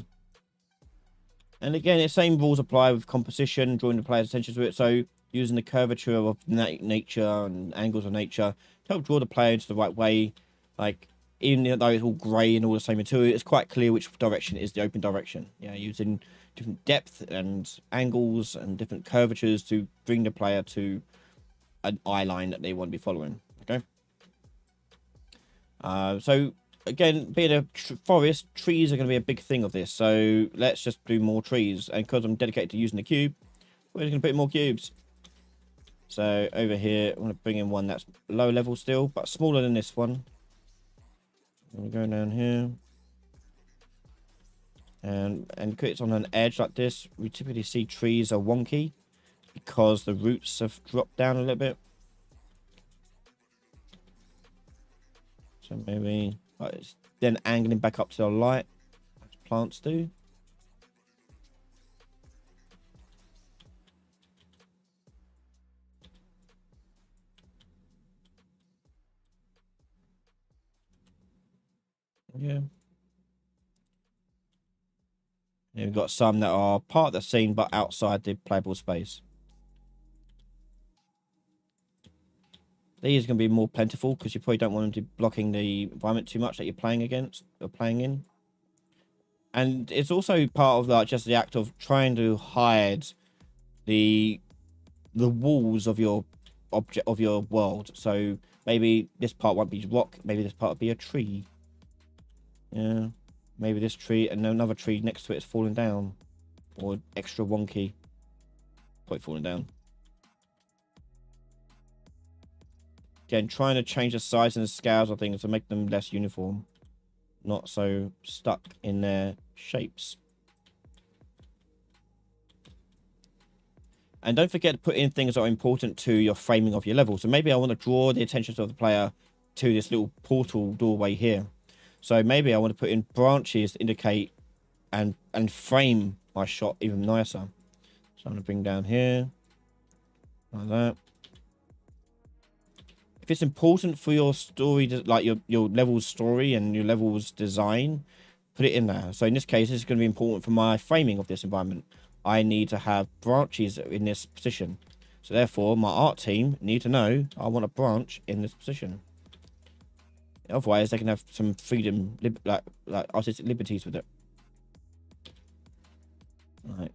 And again, the same rules apply with composition, drawing the player's attention to it. So using the curvature of nature and angles of nature to help draw the player into the right way. Like, even though it's all grey and all the same material, it's quite clear which direction is the open direction. Yeah, using different depth and angles and different curvatures to bring the player to an eye line that they want to be following. Okay. So again, being a forest, trees are going to be a big thing of this. So let's just do more trees. And because I'm dedicated to using the cube, we're just going to put in more cubes. So over here, I want to bring in one that's low level still, but smaller than this one. We go down here. And because it's on an edge like this, we typically see trees are wonky because the roots have dropped down a little bit. So maybe it's then angling back up to the light, as plants do. Yeah. And we've got some that are part of the scene but outside the playable space. These are going to be more plentiful because you probably don't want them to be blocking the environment too much that you're playing against or playing in. And it's also part of that, just the act of trying to hide the walls of your object of your world. So maybe this part won't be rock, maybe this part will be a tree. Yeah. Maybe this tree and another tree next to it is falling down. Or extra wonky. Probably falling down. Again, trying to change the size and the scales of things to make them less uniform. Not so stuck in their shapes. And don't forget to put in things that are important to your framing of your level. So maybe I want to draw the attention of the player to this little portal doorway here. So maybe I want to put in branches to indicate and frame my shot even nicer. So I'm going to bring down here. Like that. If it's important for your story, like your level's story and your level's design, put it in there. So in this case, this is going to be important for my framing of this environment. I need to have branches in this position. So therefore, my art team need to know I want a branch in this position. Otherwise, they can have some freedom, like artistic liberties with it. Right.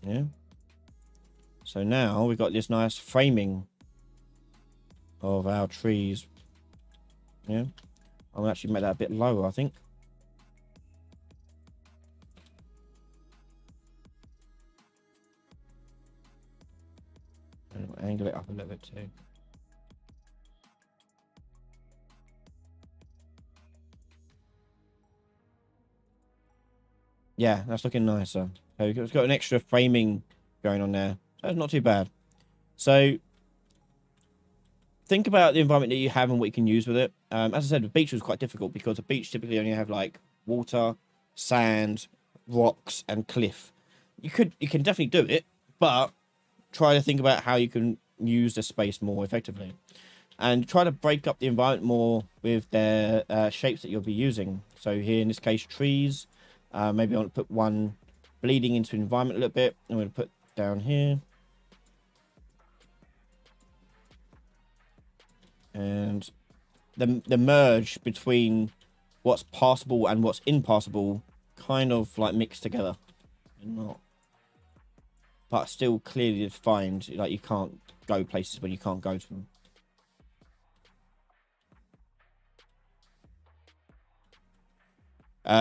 Yeah. So now we've got this nice framing of our trees. Yeah. I'll actually make that a bit lower, I think. And angle it up a little bit too. Yeah, that's looking nicer. So it's got an extra framing going on there. That's not too bad. So think about the environment that you have and what you can use with it. As I said, the beach was quite difficult because the beach typically only have like water, sand, rocks, and cliff. You can definitely do it, but try to think about how you can use the space more effectively, and try to break up the environment more with their shapes that you'll be using. So here in this case, trees. Maybe I want to put one bleeding into the environment a little bit. I'm going to put down here. And the merge between what's passable and what's impassable kind of like mixed together. Not, but still clearly defined. Like you can't go places when you can't go to them.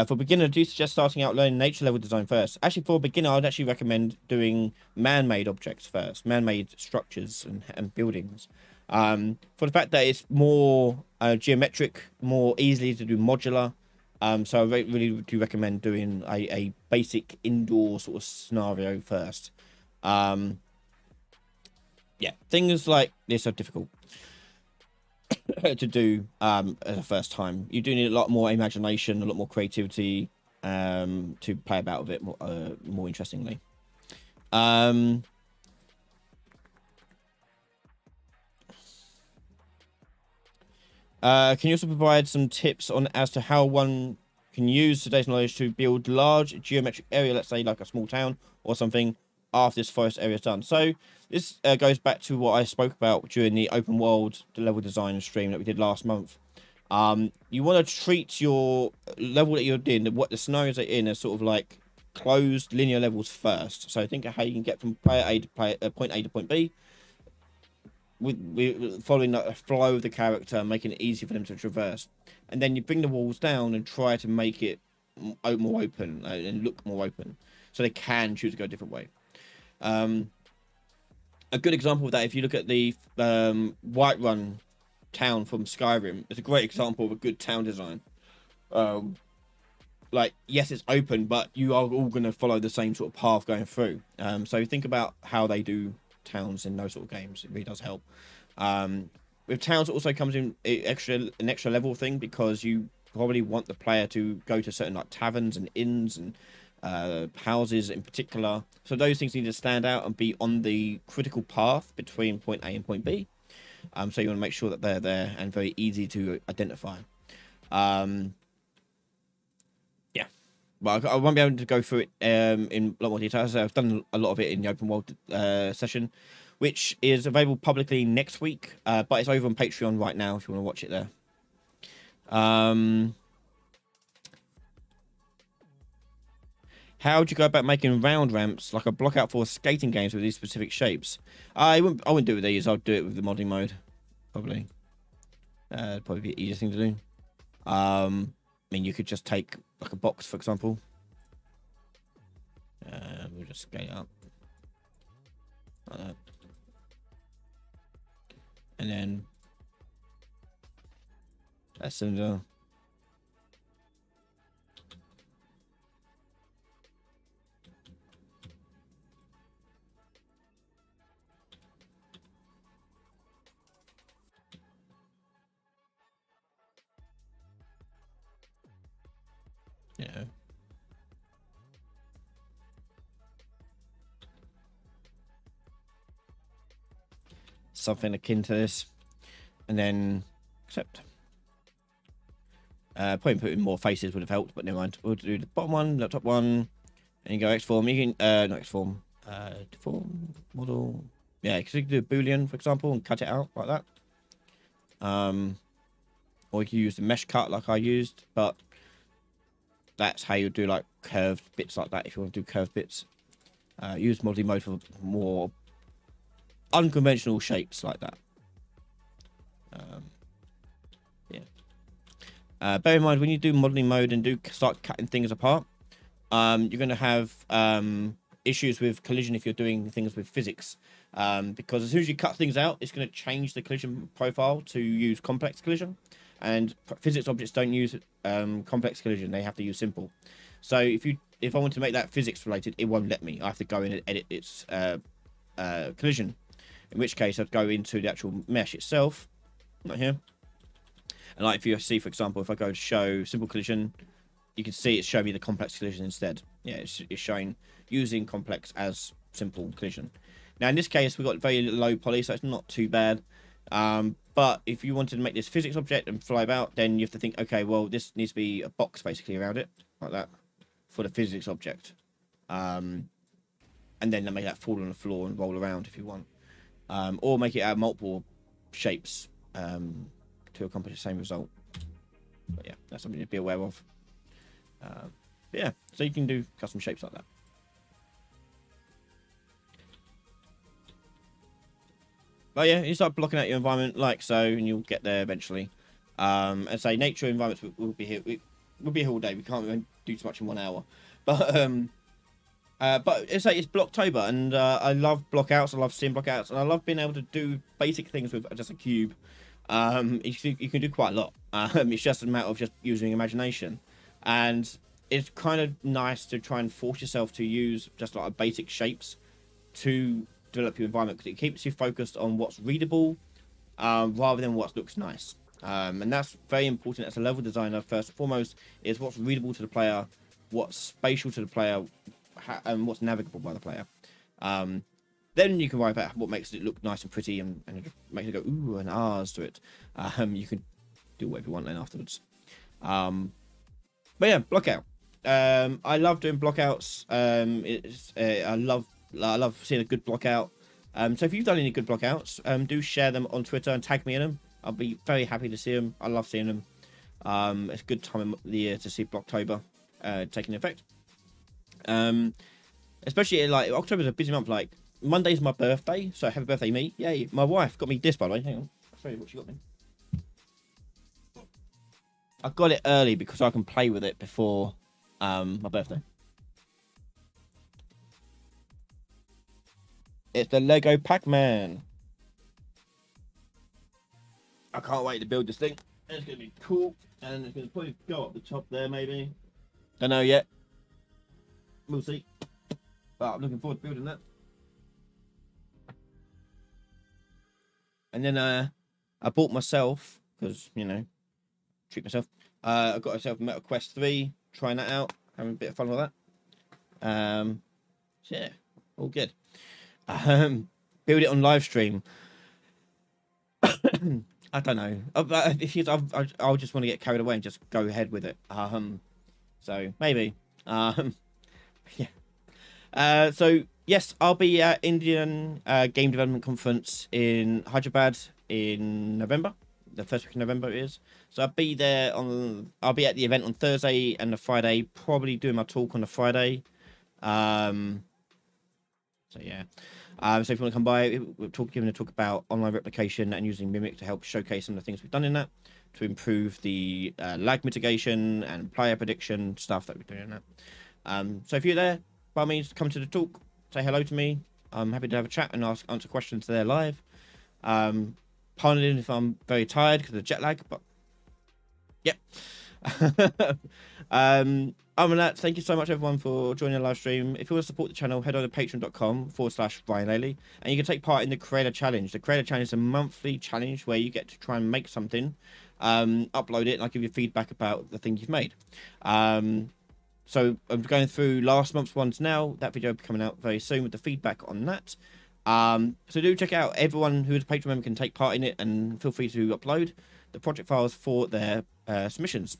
For beginner, I do suggest starting out learning nature level design first. Actually, for a beginner, I'd actually recommend doing man-made objects first, man-made structures and buildings. For the fact that it's more geometric, more easily to do modular. So I really do recommend doing a basic indoor sort of scenario first. Yeah, things like this are difficult to do as a first time. You do need a lot more imagination, a lot more creativity to play about with it more interestingly. Can you also provide some tips on as to how one can use today's knowledge to build large geometric area, let's say like a small town or something, after this forest area is done? So this goes back to what I spoke about during the open world level design stream that we did last month. You want to treat your level that you're in, what the scenarios are in, as sort of like closed linear levels first. So think of how you can get from player A to point A to point B, with following the flow of the character, making it easy for them to traverse. And then you bring the walls down and try to make it more open and look more open, so they can choose to go a different way. A good example of that, if you look at the Whiterun town from Skyrim, it's a great example of a good town design. Like, yes, it's open, but you are all going to follow the same sort of path going through. So think about how they do towns in those sort of games. It really does help. With towns, it also comes in an extra level thing, because you probably want the player to go to certain like taverns and inns and houses in particular. So those things need to stand out and be on the critical path between point A and point B. So you want to make sure that they're there and very easy to identify. Yeah, but I won't be able to go through it in a lot more detail. So I've done a lot of it in the open world session, which is available publicly next week, but it's over on Patreon right now if you want to watch it there. How would you go about making round ramps like a Blockout for skating games with these specific shapes? I wouldn't do it with these. I'd do it with the modding mode, probably. Probably be the easiest thing to do. I mean, you could just take like a box, for example. We'll just scale it up like that, and then that cylinder. Yeah. Something akin to this, and then accept. Probably putting more faces would have helped, but never mind. We'll do the bottom one, the top one, and you go Xform. You can not Xform, deform model. Yeah, because you can do a Boolean, for example, and cut it out like that. Or you can use the mesh cut like I used, but that's how you do like curved bits like that if you want to do curved bits. Use modeling mode for more unconventional shapes like that. Yeah. Bear in mind when you do modeling mode and start cutting things apart, you're going to have issues with collision if you're doing things with physics. Because as soon as you cut things out, it's going to change the collision profile to use complex collision. And physics objects don't use complex collision; they have to use simple. So if I want to make that physics related, it won't let me. I have to go in and edit its collision. In which case, I'd go into the actual mesh itself, right here. And like if you see, for example, if I go to show simple collision, you can see it's showing me the complex collision instead. Yeah, it's showing using complex as simple collision. Now in this case, we've got very low poly, so it's not too bad. But if you wanted to make this physics object and fly about, then you have to think, okay, well, this needs to be a box basically around it, like that, for the physics object. And then make that fall on the floor and roll around if you want. Or make it out of multiple shapes to accomplish the same result. But yeah, that's something to be aware of. Yeah, so you can do custom shapes like that. But yeah, you start blocking out your environment like so, and you'll get there eventually. And say nature environments will be here. We'll be here all day. We can't do too much in 1 hour. But it's like it's Blocktober, and I love blockouts. I love seeing blockouts, and I love being able to do basic things with just a cube. You can do quite a lot. It's just a matter of just using imagination, and it's kind of nice to try and force yourself to use just like basic shapes to develop your environment, because it keeps you focused on what's readable rather than what looks nice. And that's very important as a level designer. First and foremost is what's readable to the player, what's spatial to the player, and what's navigable by the player. Then you can worry about what makes it look nice and pretty and makes it go ooh and ahs to it. You can do whatever you want then afterwards. But yeah, Blockout. I love doing blockouts. I love seeing a good blockout. So if you've done any good blockouts, do share them on Twitter and tag me in them. I'll be very happy to see them. I love seeing them. It's a good time of the year to see Blocktober taking effect. Especially like October's a busy month. Like Monday's my birthday, so happy birthday me. Yay. My wife got me this, by the way. Hang on, I'll show you what she got me. I got it early because I can play with it before my birthday. It's the Lego Pac-Man. I can't wait to build this thing. It's going to be cool. And it's going to probably go up the top there, maybe. Don't know yet. We'll see. But I'm looking forward to building that. And then I bought myself, because, you know, treat myself. I got myself Metal Quest 3. Trying that out. Having a bit of fun with that. So yeah, all good. Build it on live stream. I don't know. I'll just want to get carried away and just go ahead with it. So maybe. Yeah. So yes, I'll be at Indian Game Development Conference in Hyderabad in November. The first week of November it is. So I'll be there I'll be at the event on Thursday and the Friday. Probably doing my talk on the Friday. So yeah. So if you want to come by, we're giving a talk about online replication and using Mimic to help showcase some of the things we've done in that to improve the lag mitigation and player prediction stuff that we're doing in that. So if you're there, by all means, come to the talk, say hello to me. I'm happy to have a chat and answer questions there live. Pardon if I'm very tired because of jet lag, but yeah. Other than that, thank you so much everyone for joining the live stream. If you want to support the channel, head over to patreon.com/Ryan Laley, and you can take part in the Creator Challenge. The Creator Challenge is a monthly challenge where you get to try and make something, upload it, and I'll give you feedback about the thing you've made. So I'm going through last month's ones now. That video will be coming out very soon with the feedback on that. So do check it out. Everyone who is a Patreon member can take part in it, and feel free to upload the project files for their submissions.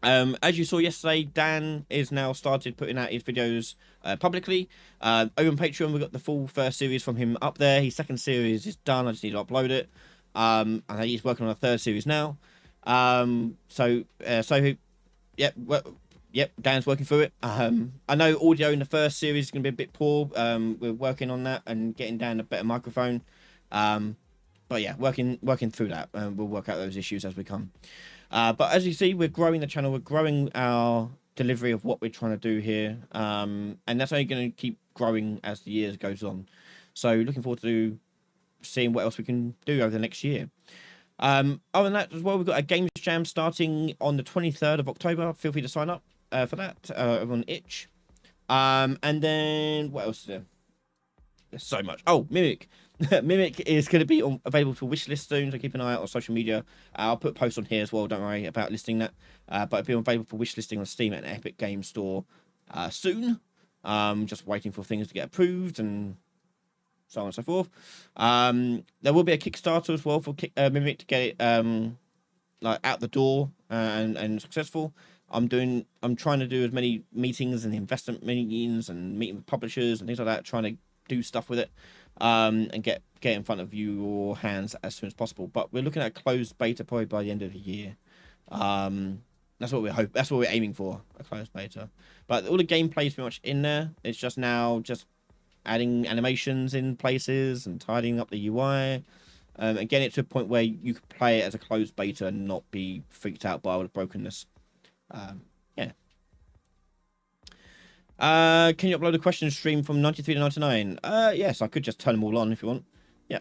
As you saw yesterday, Dan is now started putting out his videos publicly. Over on Patreon, we got the full first series from him up there. His second series is done. I just need to upload it. And he's working on a third series now. Yep, well, yep, Dan's working through it. I know audio in the first series is going to be a bit poor. We're working on that and getting Dan a better microphone. But yeah, working through that. We'll work out those issues as we come. But as you see, we're growing the channel. We're growing our delivery of what we're trying to do here. And that's only going to keep growing as the years goes on. So looking forward to seeing what else we can do over the next year. Other than that as well, we've got a games jam starting on the 23rd of October. Feel free to sign up for that over on Itch. And then what else is there? There's so much. Oh, Mimic. Mimic is going to be available for wishlist soon, so keep an eye out on social media. I'll put posts on here as well, don't worry about listing that. But it'll be available for wishlisting on Steam and Epic Games Store soon. Just waiting for things to get approved and so on and so forth. There will be a Kickstarter as well for Mimic to get it like out the door and successful. I'm trying to do as many meetings and investment meetings and meeting with publishers and things like that, trying to do stuff with it and get in front of your hands as soon as possible. But we're looking at a closed beta probably by the end of the year. That's what we're aiming for, a closed beta. But all the gameplay is pretty much in there. It's just now adding animations in places and tidying up the UI. And getting it to a point where you could play it as a closed beta and not be freaked out by all the brokenness. Yeah. Can you upload a question stream from 93 to 99? Yes, I could just turn them all on if you want. Yeah.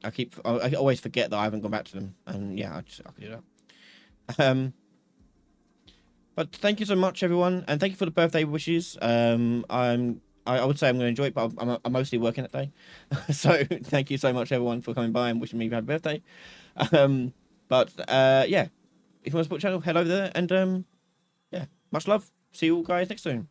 I always forget that I haven't gone back to them. And yeah, I could do that. But thank you so much, everyone. And thank you for the birthday wishes. I would say I'm going to enjoy it, but I'm mostly working that day. So thank you so much, everyone, for coming by and wishing me a happy birthday. Yeah, if you want to support the channel, head over there. And yeah, much love. See you all guys next time.